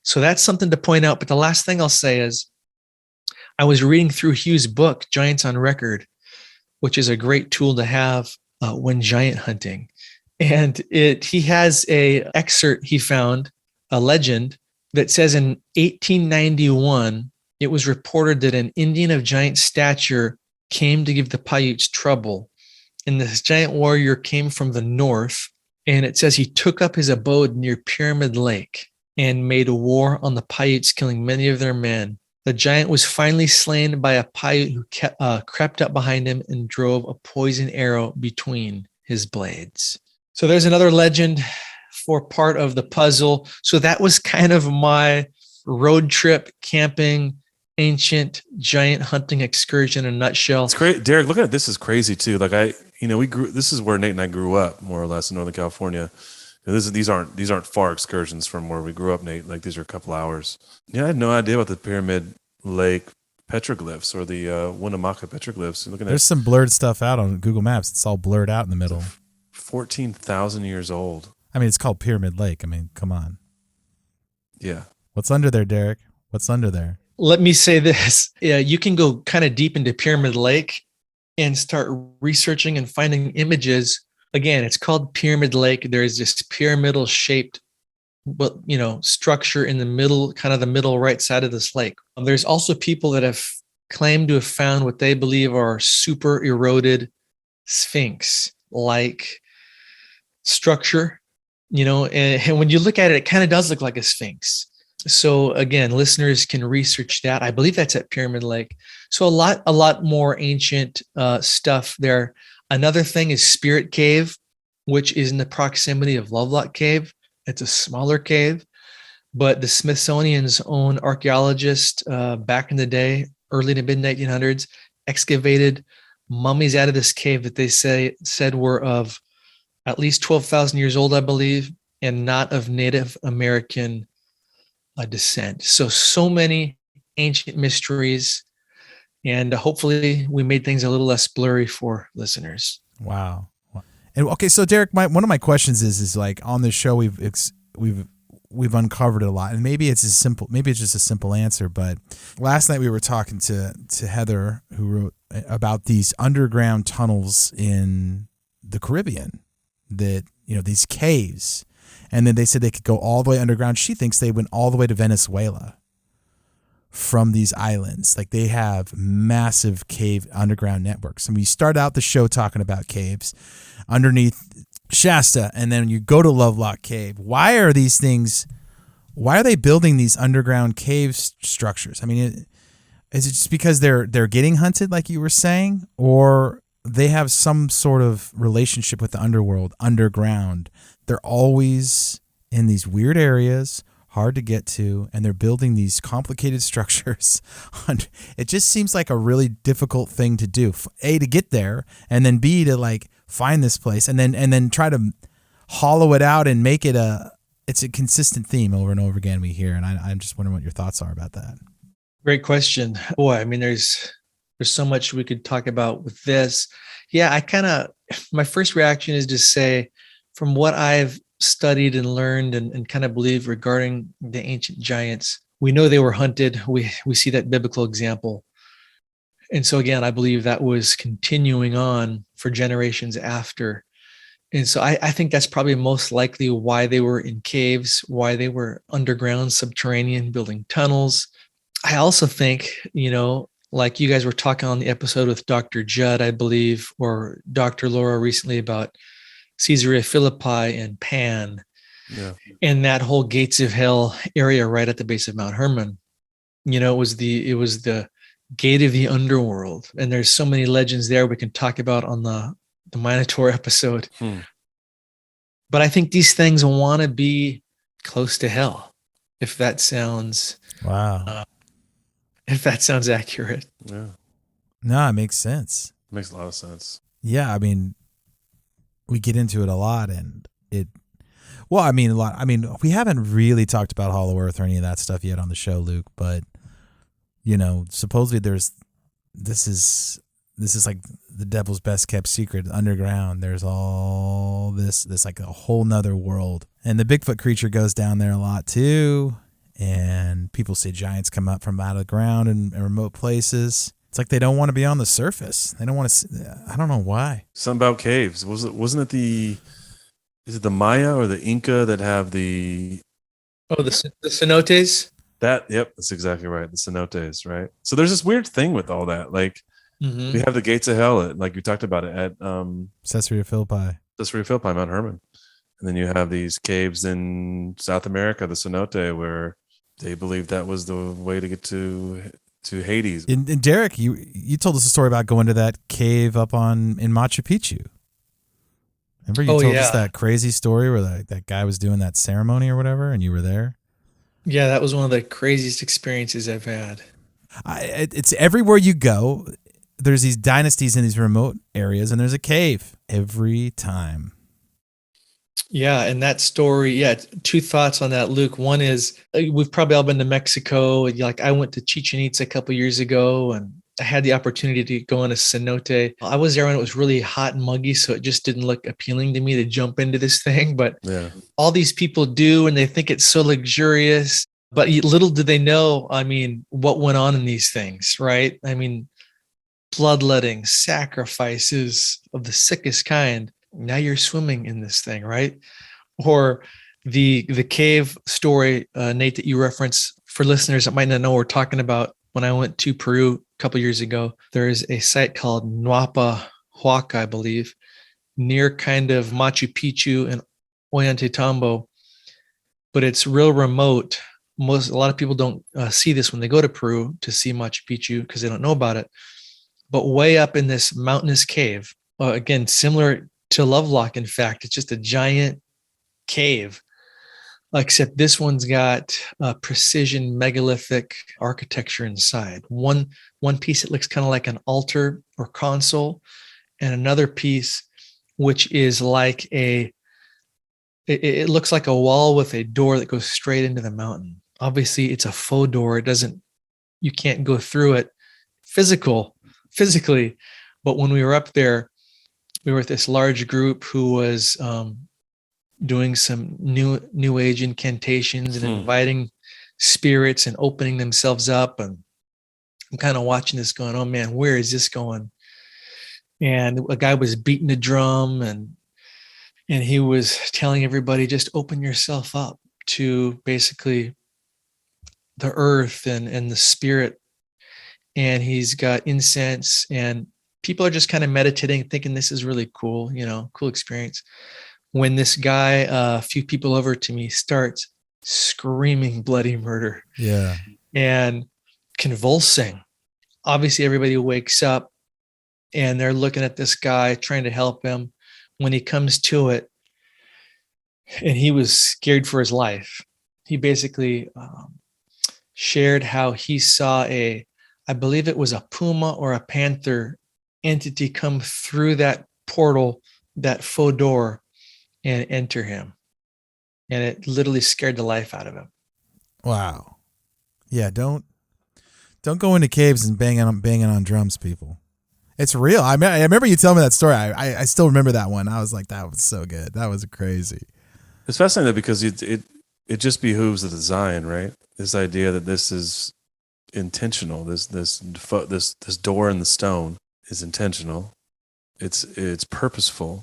So that's something to point out. But the last thing I'll say is I was reading through Hugh's book, Giants on Record, which is a great tool to have when giant hunting. And he has a excerpt he found, a legend, that says in 1891, it was reported that an Indian of giant stature came to give the Paiutes trouble. And this giant warrior came from the north. And it says he took up his abode near Pyramid Lake and made a war on the Paiutes, killing many of their men. The giant was finally slain by a Paiute who crept up behind him and drove a poison arrow between his blades. So there's another legend for part of the puzzle. So that was kind of my road trip camping ancient giant hunting excursion in a nutshell. It's great. Derek, looking at this is crazy too. Like this is where Nate and I grew up, more or less, in Northern California. These aren't far excursions from where we grew up, Nate. Like, these are a couple hours. Yeah, I had no idea about the Pyramid Lake petroglyphs or the Winnemucca petroglyphs. There's some blurred stuff out on Google Maps. It's all blurred out in the middle. 14,000 years old. I mean, it's called Pyramid Lake. I mean, come on. Yeah. What's under there, Derek? What's under there? Let me say this. Yeah, you can go kind of deep into Pyramid Lake and start researching and finding images. Again, it's called Pyramid Lake. There is this pyramidal shaped, structure in the middle, kind of the middle right side of this lake. There's also people that have claimed to have found what they believe are super eroded sphinx-like structure, and when you look at it, it kind of does look like a sphinx. So again, listeners can research that. I believe that's at Pyramid Lake. So a lot more ancient stuff there. Another thing is Spirit Cave, which is in the proximity of Lovelock Cave. It's a smaller cave, but the Smithsonian's own archaeologist back in the day, early to mid 1900s, excavated mummies out of this cave that they said were of at least 12,000 years old, I believe, and not of Native American descent. So many ancient mysteries, and hopefully we made things a little less blurry for listeners. Wow. And okay, so Derek, one of my questions is like, on this show we've uncovered it a lot, and maybe it's just a simple answer. But last night we were talking to Heather, who wrote about these underground tunnels in the Caribbean, that these caves, and then they said they could go all the way underground. She thinks they went all the way to Venezuela from these islands. Like, they have massive cave underground networks. And we start out the show talking about caves underneath Shasta, and then you go to Lovelock Cave. Why are they building these underground cave structures? I mean, is it just because they're getting hunted, like you were saying, or they have some sort of relationship with the underworld underground? They're always in these weird areas, hard to get to, and they're building these complicated structures. It just seems like a really difficult thing to do. A, to get there, and then B, to like find this place, and then try to hollow it out and make it it's a consistent theme over and over again we hear. And I'm just wondering what your thoughts are about that. Great question. Boy, I mean, there's so much we could talk about with this. Yeah, my first reaction is to say, from what I've studied and learned and kind of believe regarding the ancient giants, we know they were hunted. We see that biblical example. And so again, I believe that was continuing on for generations after. And so I think that's probably most likely why they were in caves, why they were underground, subterranean, building tunnels. I also think, like you guys were talking on the episode with Dr. Judd, I believe, or Dr. Laura recently, about Caesarea Philippi and Pan, and that whole Gates of Hell area right at the base of Mount Hermon. It was the gate of the underworld, and there's so many legends there we can talk about on the Minotaur episode. But I think these things want to be close to hell, if that sounds if that sounds accurate. Yeah. No, it makes sense. It makes a lot of sense. Yeah, I mean, we get into it a lot, and a lot. I mean, we haven't really talked about Hollow Earth or any of that stuff yet on the show, Luke, but supposedly this is like the devil's best kept secret underground. There's all this like a whole nother world, and the Bigfoot creature goes down there a lot too. And people say giants come up from out of the ground in remote places. It's like they don't want to be on the surface. They don't want to. I don't know why. Something about caves. Wasn't it is it the Maya or the Inca that have the cenotes? That's exactly right. The cenotes, right? So there's this weird thing with all that. Like, we have the gates of hell, like we talked about it at Caesarea Philippi, Mount Hermon. And then you have these caves in South America, the cenote, where they believe that was the way to get to Hades. And Derek, you told us a story about going to that cave up in Machu Picchu. Remember you told us that crazy story where that guy was doing that ceremony or whatever, and you were there? Yeah, that was one of the craziest experiences I've had. It's everywhere you go. There's these dynasties in these remote areas, and there's a cave every time. Yeah, and that story, two thoughts on that, Luke. One is we've probably all been to Mexico. Like I went to Chichen Itza a couple years ago, and I had the opportunity to go on a cenote. I was there when it was really hot and muggy, so it just didn't look appealing to me to jump into this thing. But all these people do, and they think it's so luxurious. But little do they know, I mean, what went on in these things, right? I mean, bloodletting, sacrifices of the sickest kind. Now you're swimming in this thing, right? Or the cave story, Nate, that you reference, for listeners that might not know what we're talking about. When I went to Peru a couple years ago, there is a site called Nuapa Huaca, I believe, near kind of Machu Picchu and Ollantaytambo, but it's real remote. A lot of people don't see this when they go to Peru to see Machu Picchu because they don't know about it. But way up in this mountainous cave, again, similar to Lovelock, in fact, it's just a giant cave, except this one's got precision megalithic architecture inside. One piece, it looks kind of like an altar or console, and another piece, which is like it looks like a wall with a door that goes straight into the mountain. Obviously, it's a faux door. You can't go through it physically. But when we were up there, we were with this large group who was doing some new age incantations and inviting spirits and opening themselves up. And I'm kind of watching this going, oh man, where is this going? And a guy was beating a drum and he was telling everybody, just open yourself up to basically the earth and the spirit. And he's got incense, and people are just kind of meditating, thinking this is really cool, cool experience. When this guy, a few people over to me, starts screaming bloody murder. Yeah. And convulsing. Obviously, everybody wakes up and they're looking at this guy, trying to help him. When he comes to it, and he was scared for his life, he basically shared how he saw I believe it was a puma or a panther entity come through that portal, that faux door, and enter him. And it literally scared the life out of him. Wow. Yeah, don't go into caves and banging on drums, people. It's real. I remember you telling me that story. I still remember that one. I was like, that was so good. That was crazy. It's fascinating because it just behooves the design, right? This idea that this is intentional. This door in the stone is intentional. It's purposeful.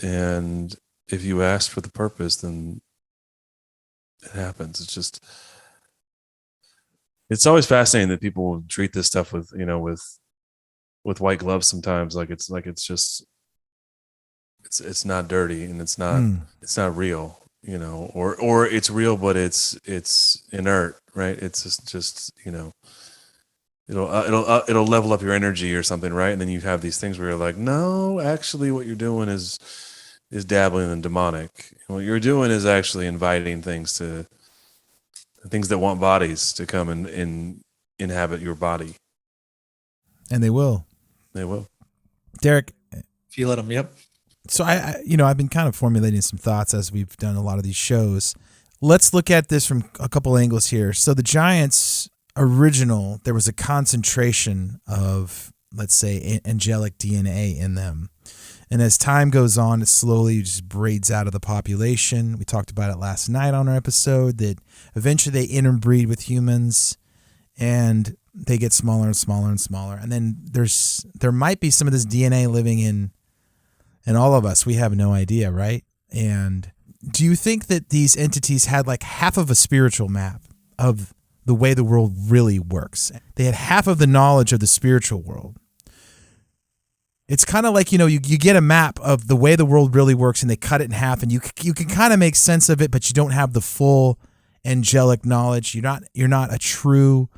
And if you ask for the purpose, then it happens. It's always fascinating that people will treat this stuff with white gloves sometimes. It's not dirty and it's not real, or it's real, but it's inert, right? It's just it'll level up your energy or something, right? And then you have these things where you're like, no, actually what you're doing is dabbling in demonic. And what you're doing is actually inviting things that want bodies to come and inhabit your body. And they will. They will. Derek. If you let them, yep. So I've been kind of formulating some thoughts as we've done a lot of these shows. Let's look at this from a couple angles here. So the Giants original, there was a concentration of, let's say, angelic DNA in them. And as time goes on, it slowly just braids out of the population. We talked about it last night on our episode that eventually they interbreed with humans and they get smaller and smaller and smaller. And then there might be some of this DNA living in all of us. We have no idea, right? And do you think that these entities had like half of a spiritual map of the way the world really works? They had half of the knowledge of the spiritual world. It's kind of like, you get a map of the way the world really works and they cut it in half and you can kind of make sense of it, but you don't have the full angelic knowledge. You're not a true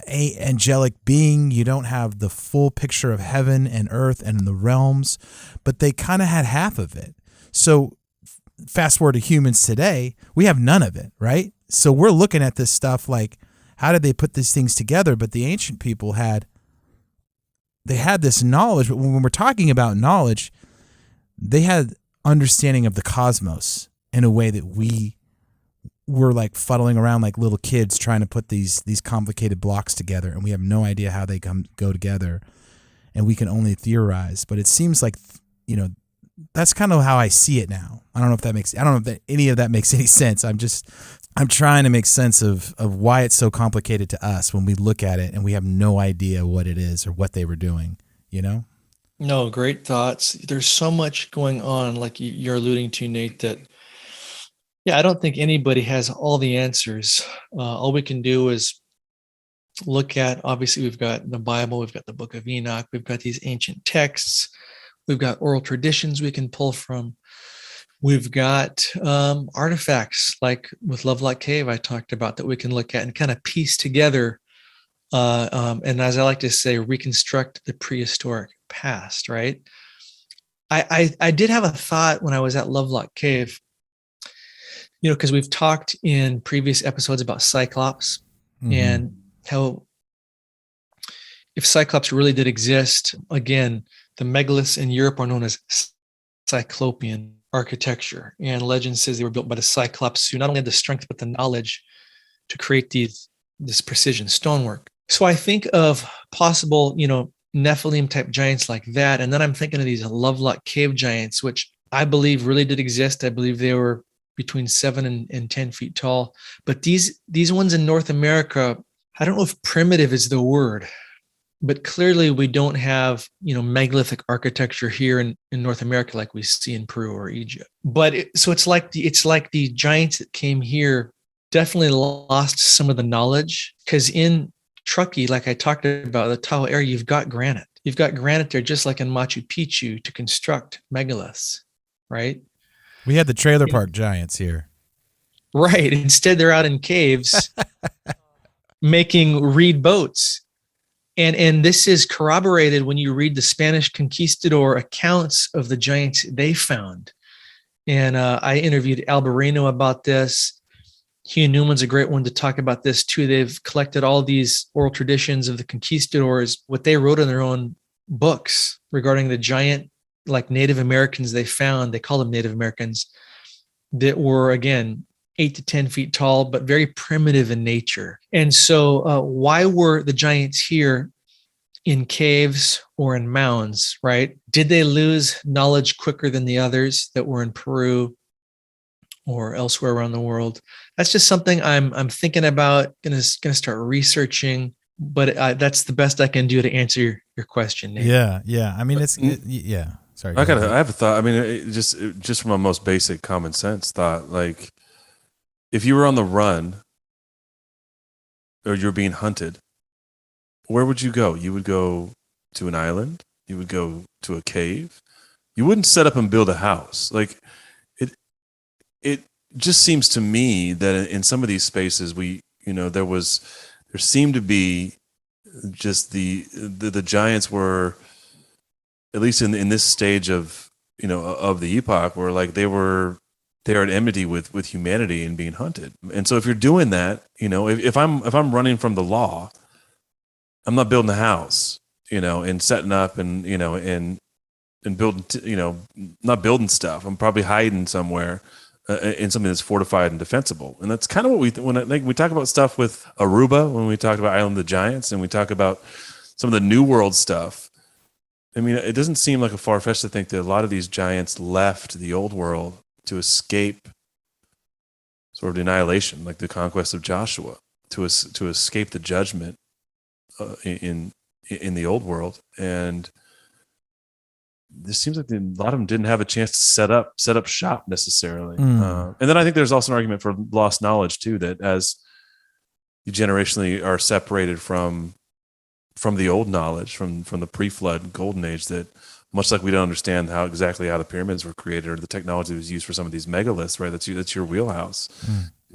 angelic being. You don't have the full picture of heaven and earth and the realms, but they kind of had half of it. So fast forward to humans today, we have none of it, right? So we're looking at this stuff like, how did they put these things together? But the ancient people had this knowledge. But when we're talking about knowledge, they had understanding of the cosmos in a way that we were like fuddling around like little kids trying to put these complicated blocks together, and we have no idea how they go together, and we can only theorize. But it seems like, that's kind of how I see it now. I don't know if any of that makes any sense. I'm trying to make sense of why it's so complicated to us when we look at it and we have no idea what it is or what they were doing, No, great thoughts. There's so much going on, like you're alluding to, Nate, that, I don't think anybody has all the answers. All we can do is look at, obviously, we've got the Bible, we've got the Book of Enoch, we've got these ancient texts, we've got oral traditions we can pull from. We've got artifacts like with Lovelock Cave I talked about that we can look at and kind of piece together, and as I like to say, reconstruct the prehistoric past, right? I did have a thought when I was at Lovelock Cave, because we've talked in previous episodes about Cyclops, and how if Cyclops really did exist, again, the megaliths in Europe are known as Cyclopean architecture, and legend says they were built by the Cyclops, who not only had the strength but the knowledge to create this precision stonework. So I think of possible, Nephilim type giants like that, and then I'm thinking of these Lovelock Cave giants, which I believe really did exist. I believe they were between 7 and 10 feet tall. But these ones in North America, I don't know if primitive is the word, but clearly we don't have, megalithic architecture here in North America like we see in Peru or Egypt. But it's like the giants that came here definitely lost some of the knowledge, because in Truckee, like I talked about, the Tahoe area, you've got granite. You've got granite there, just like in Machu Picchu, to construct megaliths, right? We had the trailer park giants here. Right. Instead, they're out in caves making reed boats. And this is corroborated when you read the Spanish conquistador accounts of the giants they found. And I interviewed Alberino about this. Hugh Newman's a great one to talk about this too. They've collected all these oral traditions of the conquistadors, what they wrote in their own books regarding the giant, like Native Americans they found. They call them Native Americans, that were, again, 8 to 10 feet tall, but very primitive in nature. And so why were the giants here in caves or in mounds, right? Did they lose knowledge quicker than the others that were in Peru or elsewhere around the world? That's just something I'm thinking about, gonna start researching, but that's the best I can do to answer your question, Nate. Yeah. I mean, yeah. Sorry. I have a thought. I mean, just from a most basic common sense thought, like, if you were on the run or you're being hunted, where would you go? You would go to an island. You would go to a cave. You wouldn't set up and build a house. Like, it just seems to me that in some of these spaces, there seemed to be just the giants were, at least in this stage of the epoch, where like they're at enmity with humanity and being hunted. And so if you're doing that, if I'm running from the law, I'm not building a house, and setting up and building, not building stuff. I'm probably hiding somewhere in something that's fortified and defensible. And that's kind of what when we talk about stuff with Aruba, when we talk about Island of the Giants, and we talk about some of the New World stuff. I mean, it doesn't seem like a far-fetched to think that a lot of these giants left the old world to escape sort of annihilation, like the conquest of Joshua, to escape the judgment in the old world. And this seems like a lot of them didn't have a chance to set up shop necessarily. And then I think there's also an argument for lost knowledge too, that as you generationally are separated from the old knowledge, from the pre-flood golden age, that much like we don't understand how exactly how the pyramids were created or the technology that was used for some of these megaliths, right? That's your wheelhouse.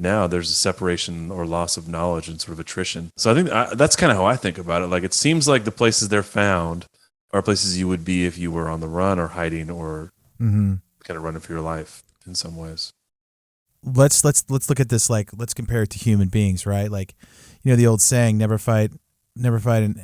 now there's a separation or loss of knowledge and sort of attrition. So I think that's kind of how I think about it. Like, it seems like the places they're found are places you would be if you were on the run or hiding or kind of running for your life in some ways. Let's look at this. Like, let's compare it to human beings, right? Like, the old saying, never fight in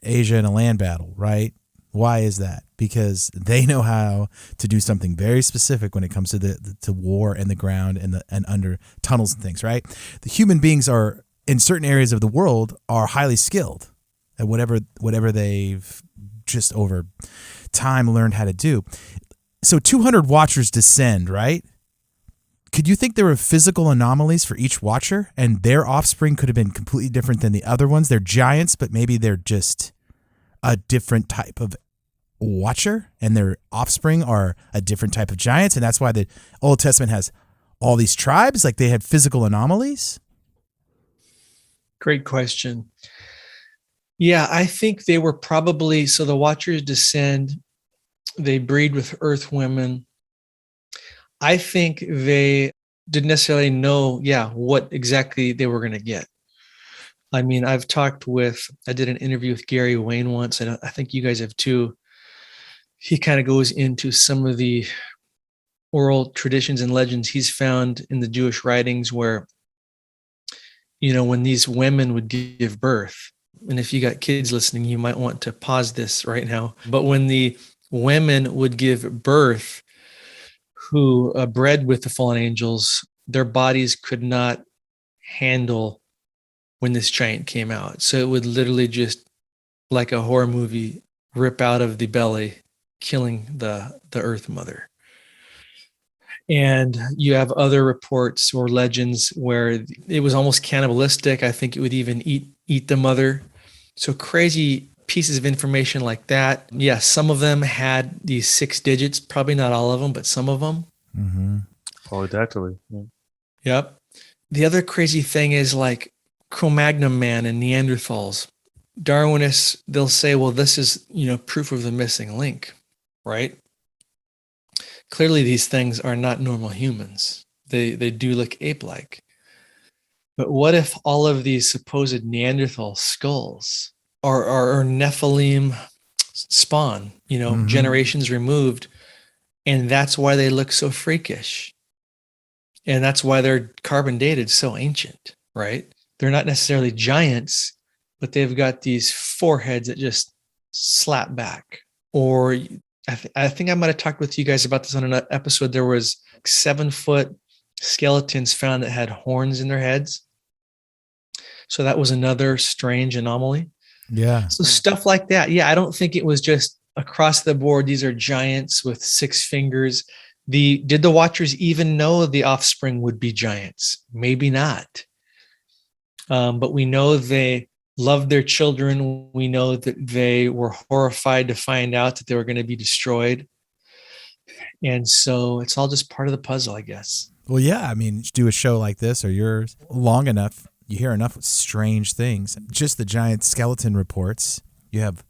Asia in a land battle, right? Why is that? Because they know how to do something very specific when it comes to war and the ground and under tunnels and things, right? The human beings are, in certain areas of the world, are highly skilled at whatever they've just over time learned how to do. So 200 watchers descend, right? Could you think there were physical anomalies for each watcher, and their offspring could have been completely different than the other ones? They're giants, but maybe they're just a different type of watcher, and their offspring are a different type of giants, and that's why the Old Testament has all these tribes. Like, they had physical anomalies. Great question. Yeah, I think they were probably, so the watchers descend, they breed with earth women. I think they didn't necessarily know, what exactly they were going to get. I mean, I did an interview with Gary Wayne once, and I think you guys have too. He kind of goes into some of the oral traditions and legends he's found in the Jewish writings where, when these women would give birth, and if you got kids listening, you might want to pause this right now. But when the women would give birth, who bred with the fallen angels, their bodies could not handle when this giant came out. So it would literally just, like a horror movie, rip out of the belly, killing the earth mother. And you have other reports or legends where it was almost cannibalistic. I think it would even eat the mother. So crazy pieces of information like that. Yeah, some of them had these 6 digits, probably not all of them, but some of them. Polydactyly. Yeah. Yep. The other crazy thing is like Cro-Magnon man and Neanderthals. Darwinists, they'll say, well, this is, proof of the missing link, right? Clearly these things are not normal humans. They do look ape-like. But what if all of these supposed Neanderthal skulls are Nephilim spawn, generations removed, and that's why they look so freakish. And that's why they're carbon dated so ancient, right? They're not necessarily giants, but they've got these foreheads that just slap back. Or I think I might have talked with you guys about this on an episode. There was 7-foot skeletons found that had horns in their heads. So that was another strange anomaly. Yeah. So stuff like that. Yeah, I don't think it was just across the board. These are giants with 6 fingers. Did the watchers even know the offspring would be giants? Maybe not. But we know they loved their children. We know that they were horrified to find out that they were going to be destroyed. And so it's all just part of the puzzle, I guess. Well, yeah. I mean, do a show like this or yours long enough, you hear enough strange things. Just the giant skeleton reports. You have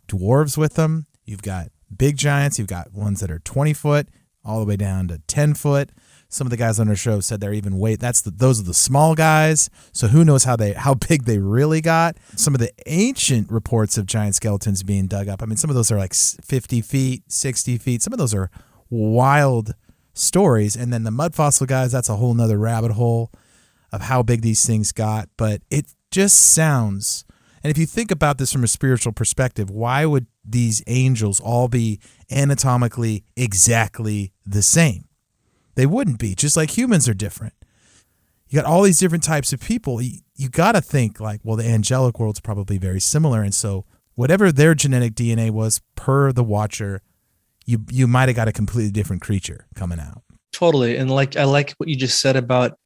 dwarves with them. You've got big giants. You've got ones that are 20 foot all the way down to 10 foot. Some of the guys on our show said they're even those are the small guys. So who knows how big they really got. Some of the ancient reports of giant skeletons being dug up. I mean, some of those are like 50 feet, 60 feet. Some of those are wild stories. And then the mud fossil guys, that's a whole nother rabbit hole of how big these things got. But it just sounds, and if you think about this from a spiritual perspective, why would these angels all be anatomically exactly the same? They wouldn't be, just like humans are different. You got all these different types of people. You got to think like, well, the angelic world's probably very similar. And so whatever their genetic DNA was per the watcher, you might have got a completely different creature coming out. Totally. And I like what you just said about,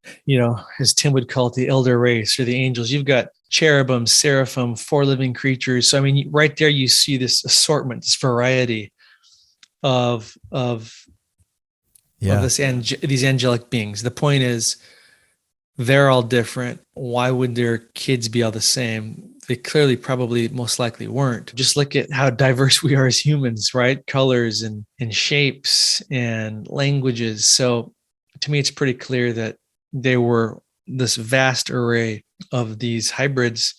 as Tim would call it, the elder race or the angels. You've got cherubim, seraphim, 4 living creatures. So, I mean, right there, you see this assortment, this variety of these angelic beings. The point is, they're all different. Why would their kids be all the same? They clearly probably most likely weren't. Just look at how diverse we are as humans, right? Colors and shapes and languages. So to me, it's pretty clear that they were this vast array of these hybrids.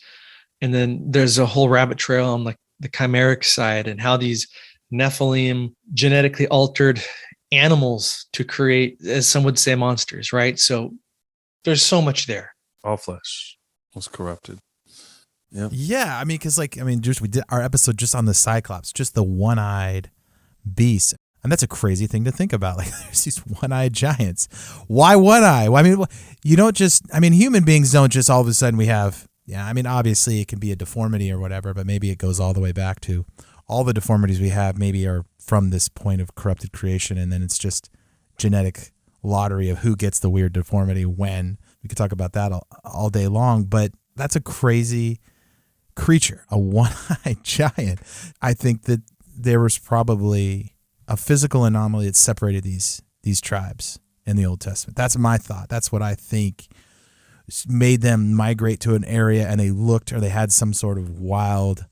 And then there's a whole rabbit trail on like the chimeric side and how these Nephilim genetically altered animals to create, as some would say, monsters, right? So there's so much there. All flesh was corrupted. Yep. Yeah, I mean, because just we did our episode just on the Cyclops, just the one-eyed beast, and that's a crazy thing to think about. Like, there's these one-eyed giants. Why one eye? Well, I mean, you don't just. I mean, human beings don't just all of a sudden we have. Yeah, I mean, obviously it can be a deformity or whatever, but maybe it goes all the way back to all the deformities we have. Maybe are from this point of corrupted creation, and then it's just genetic lottery of who gets the weird deformity when. We could talk about that all day long, but that's a crazy creature, a one-eyed giant. I think that there was probably a physical anomaly that separated these tribes in the Old Testament. That's my thought. That's what I think made them migrate to an area, and they looked or they had some sort of wild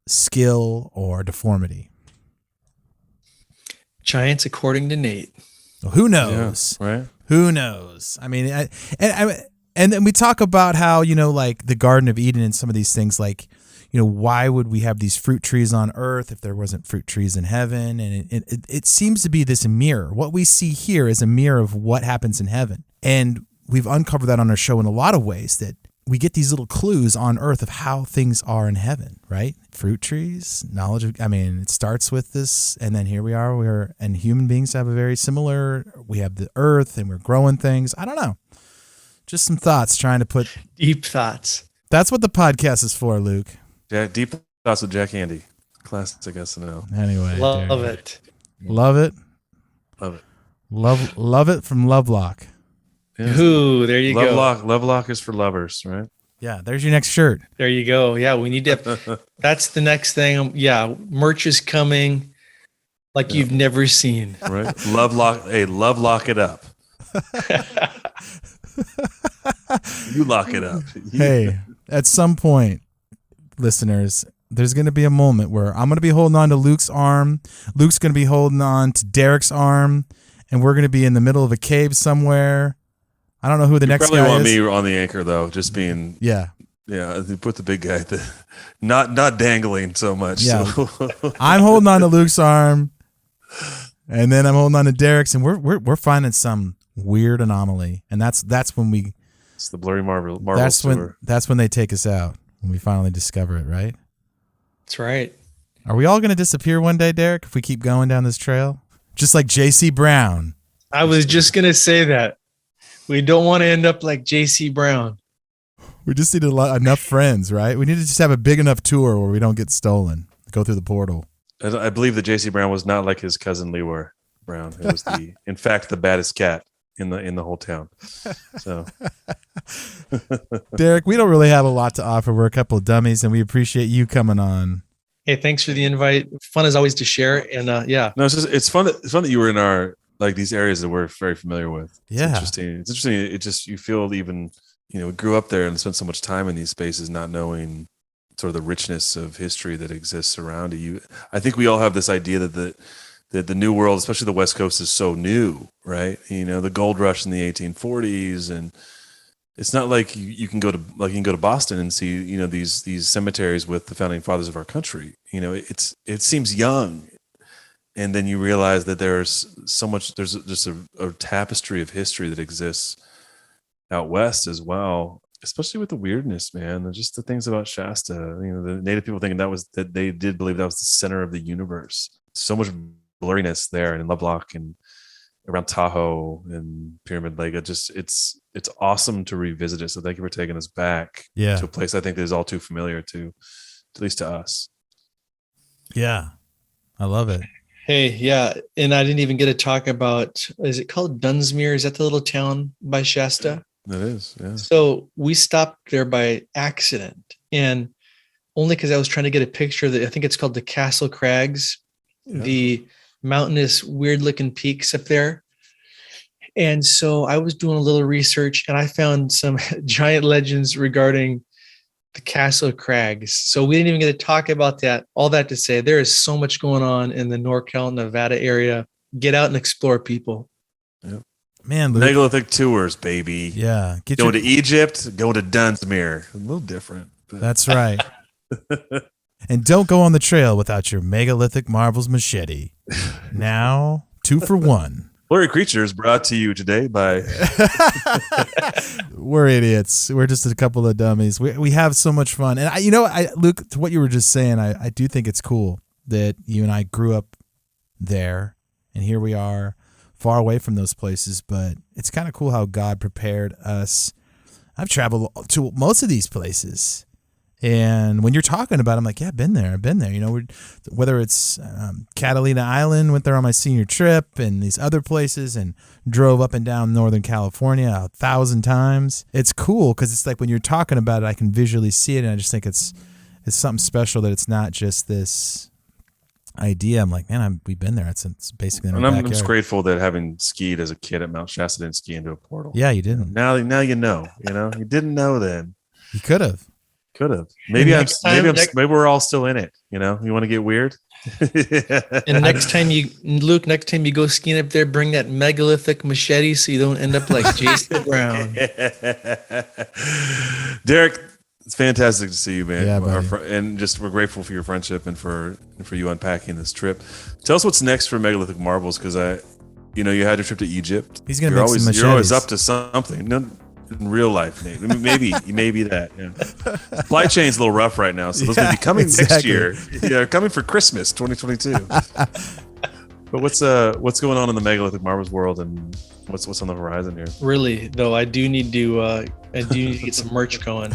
skill or deformity. Giants, according to Nate. Well, who knows? Yeah, right? Who knows? I mean, and then we talk about how, like the Garden of Eden and some of these things, like, why would we have these fruit trees on earth if there wasn't fruit trees in heaven? And it seems to be this mirror. What we see here is a mirror of what happens in heaven. And we've uncovered that on our show in a lot of ways, that we get these little clues on earth of how things are in heaven, right? Fruit trees, knowledge of, it starts with this, and then here we are, and human beings have a very similar, we have the earth and we're growing things. I don't know. Just some thoughts, trying to put deep thoughts. That's what the podcast is for, Luke. Yeah, deep thoughts with Jack Andy. Classic SNL. Anyway. Love it. Love it. Love it. Love it from Lovelock. Yeah. Ooh, there you go. Lovelock is for lovers, right? Yeah, there's your next shirt. There you go. Yeah, we need to. That's the next thing. Yeah, merch is coming like you've never seen. Right? Lovelock. Hey, Lovelock it up. You lock it up. Hey, at some point, listeners, there's going to be a moment where I'm going to be holding on to Luke's arm. Luke's going to be holding on to Derek's arm, and we're going to be in the middle of a cave somewhere. I don't know who the next guy is. Probably want me on the anchor though, just being yeah. Put the big guy, not dangling so much. Yeah, so. I'm holding on to Luke's arm, and then I'm holding on to Derek's, and we're finding some weird anomaly, and that's when it's the blurry Marvel. That's when they take us out, when we finally discover it, right? That's right. Are we all going to disappear one day, Derek, if we keep going down this trail, just like J.C. Brown? I was just going to say that. We don't want to end up like J.C. Brown. We just need enough friends, right? We need to just have a big enough tour where we don't get stolen. Go through the portal. I believe that J.C. Brown was not like his cousin Leroy Brown. It was in fact, the baddest cat in the whole town. So, Derek, we don't really have a lot to offer. We're a couple of dummies, and we appreciate you coming on. Hey, thanks for the invite. Fun as always to share, and yeah. No, it's fun that you were in our these areas that we're very familiar with. It's yeah, interesting. It's interesting. It just you feel even we grew up there and spent so much time in these spaces, not knowing sort of the richness of history that exists around you. I think we all have this idea that the new world, especially the West Coast, is so new, right? The gold rush in the 1840s, and it's not like you can go to Boston and see these cemeteries with the founding fathers of our country. It seems young. And then you realize that there's so much, there's just a tapestry of history that exists out west as well, especially with the weirdness, man. And just the things about Shasta, the native people thinking that they did believe that was the center of the universe. So much blurriness there, and in Lovelock and around Tahoe and Pyramid Lake. It's awesome to revisit it. So thank you for taking us back to a place I think that is all too familiar to, at least to us. Yeah, I love it. Hey, yeah, and I didn't even get to talk about, is it called Dunsmuir? Is that the little town by Shasta? It is, yeah. So we stopped there by accident, and only because I was trying to get a picture of I think it's called the Castle Crags, the mountainous, weird-looking peaks up there. And so I was doing a little research, and I found some giant legends regarding the Castle Crags. So we didn't even get to talk about that. All that to say, there is so much going on in the NorCal, Nevada area. Get out and explore, people. Yeah. Man, Luke. Megalithic tours, baby. Yeah. Go to Egypt, go to Dunsmuir. A little different. That's right. And don't go on the trail without your megalithic marbles machete. Now, 2 for 1. Blurry Creatures brought to you today by... We're idiots. We're just a couple of dummies. We have so much fun. And, Luke, to what you were just saying, I do think it's cool that you and I grew up there. And here we are, far away from those places. But it's kind of cool how God prepared us. I've traveled to most of these places. And when you're talking about it, I'm like, yeah, I've been there. You know, whether it's Catalina Island, went there on my senior trip, and these other places, and drove up and down Northern California 1,000 times. It's cool because it's like when you're talking about it, I can visually see it, and I just think it's something special that it's not just this idea. I'm like, man, we've been there. It's basically in our backyard. I'm just grateful that having skied as a kid at Mount Shasta didn't ski into a portal. Yeah, you didn't. Now you know. You didn't know then. You could have. Could have. Maybe we're all still in it. You know, you want to get weird. And next time you go skiing up there, bring that megalithic machete so you don't end up like Jason Brown. Derek, it's fantastic to see you, man. Yeah, buddy. And just we're grateful for your friendship and for you unpacking this trip. Tell us what's next for megalithic marbles, because you had your trip to Egypt. He's gonna make some machetes. You're always up to something. No, in real life, maybe that. Yeah. Supply chain's a little rough right now, so those will be coming next year. Yeah, coming for Christmas 2022. But what's going on in the megalithic marbles world, and what's on the horizon here? Really, though, I do need to get some merch going.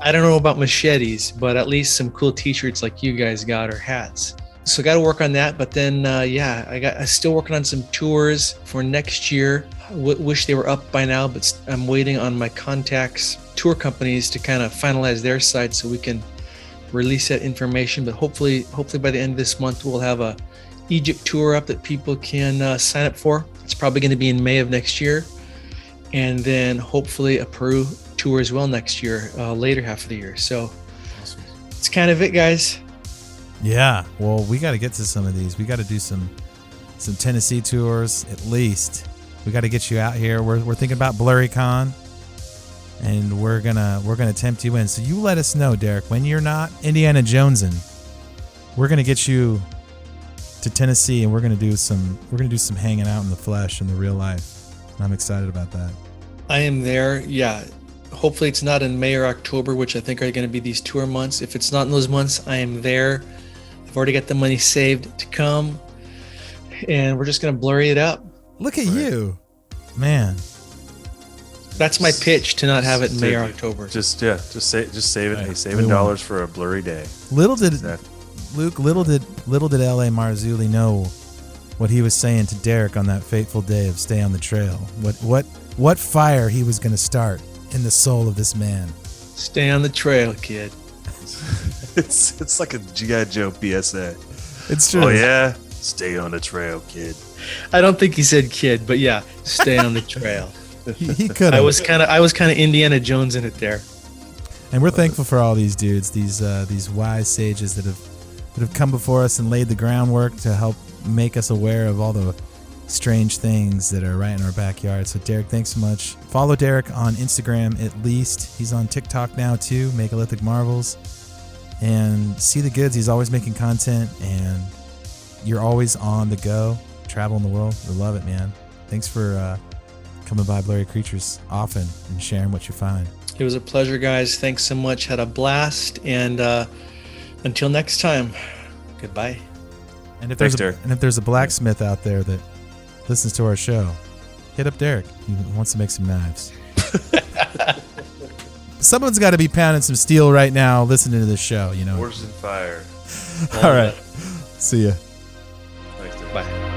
I don't know about machetes, but at least some cool T-shirts like you guys got, or hats. So got to work on that. But then, I'm still working on some tours for next year. Wish they were up by now, but I'm waiting on my contacts, tour companies, to kind of finalize their side so we can release that information. But hopefully by the end of this month, we'll have a Egypt tour up that people can sign up for. It's probably going to be in May of next year. And then hopefully a Peru tour as well next year, later half of the year. So it's kind of it, guys. Yeah. Well, we got to get to some of these. We got to do some Tennessee tours at least. We got to get you out here. We're thinking about BlurryCon, and we're gonna tempt you in. So you let us know, Derek, when you're not Indiana Jonesing. We're gonna get you to Tennessee, and we're gonna do some hanging out in the flesh, in the real life. And I'm excited about that. I am there. Yeah. Hopefully it's not in May or October, which I think are going to be these tour months. If it's not in those months, I am there. I've already got the money saved to come, and we're just going to blurry it up. Look at you, man. That's my pitch, to not have it in May or October. Just save it. Right. Hey, saving dollars for a blurry day. Luke, little did L.A. Marzulli know what he was saying to Derek on that fateful day of Stay on the Trail. What fire he was going to start in the soul of this man. Stay on the trail, kid. It's like a G.I. Joe PSA. It's true. Oh yeah, stay on the trail, kid. I don't think he said kid, but yeah, stay on the trail. He could. I was kind of Indiana Jones in it there. And we're thankful for all these dudes, these wise sages that have come before us and laid the groundwork to help make us aware of all the strange things that are right in our backyard. So Derek, thanks so much. Follow Derek on Instagram at least. He's on TikTok now too, Megalithic Marvels. And see the goods. He's always making content, and you're always on the go, traveling the world. We love it, man. Thanks for coming by Blurry Creatures often and sharing what you find. It was a pleasure, guys. Thanks so much. Had a blast. And until next time, goodbye. And if there's a blacksmith out there that listens to our show, hit up Derek. He wants to make some knives. Someone's got to be pounding some steel right now listening to this show, you know. Horse and fire. All right. See ya. Thanks, Derek. Bye.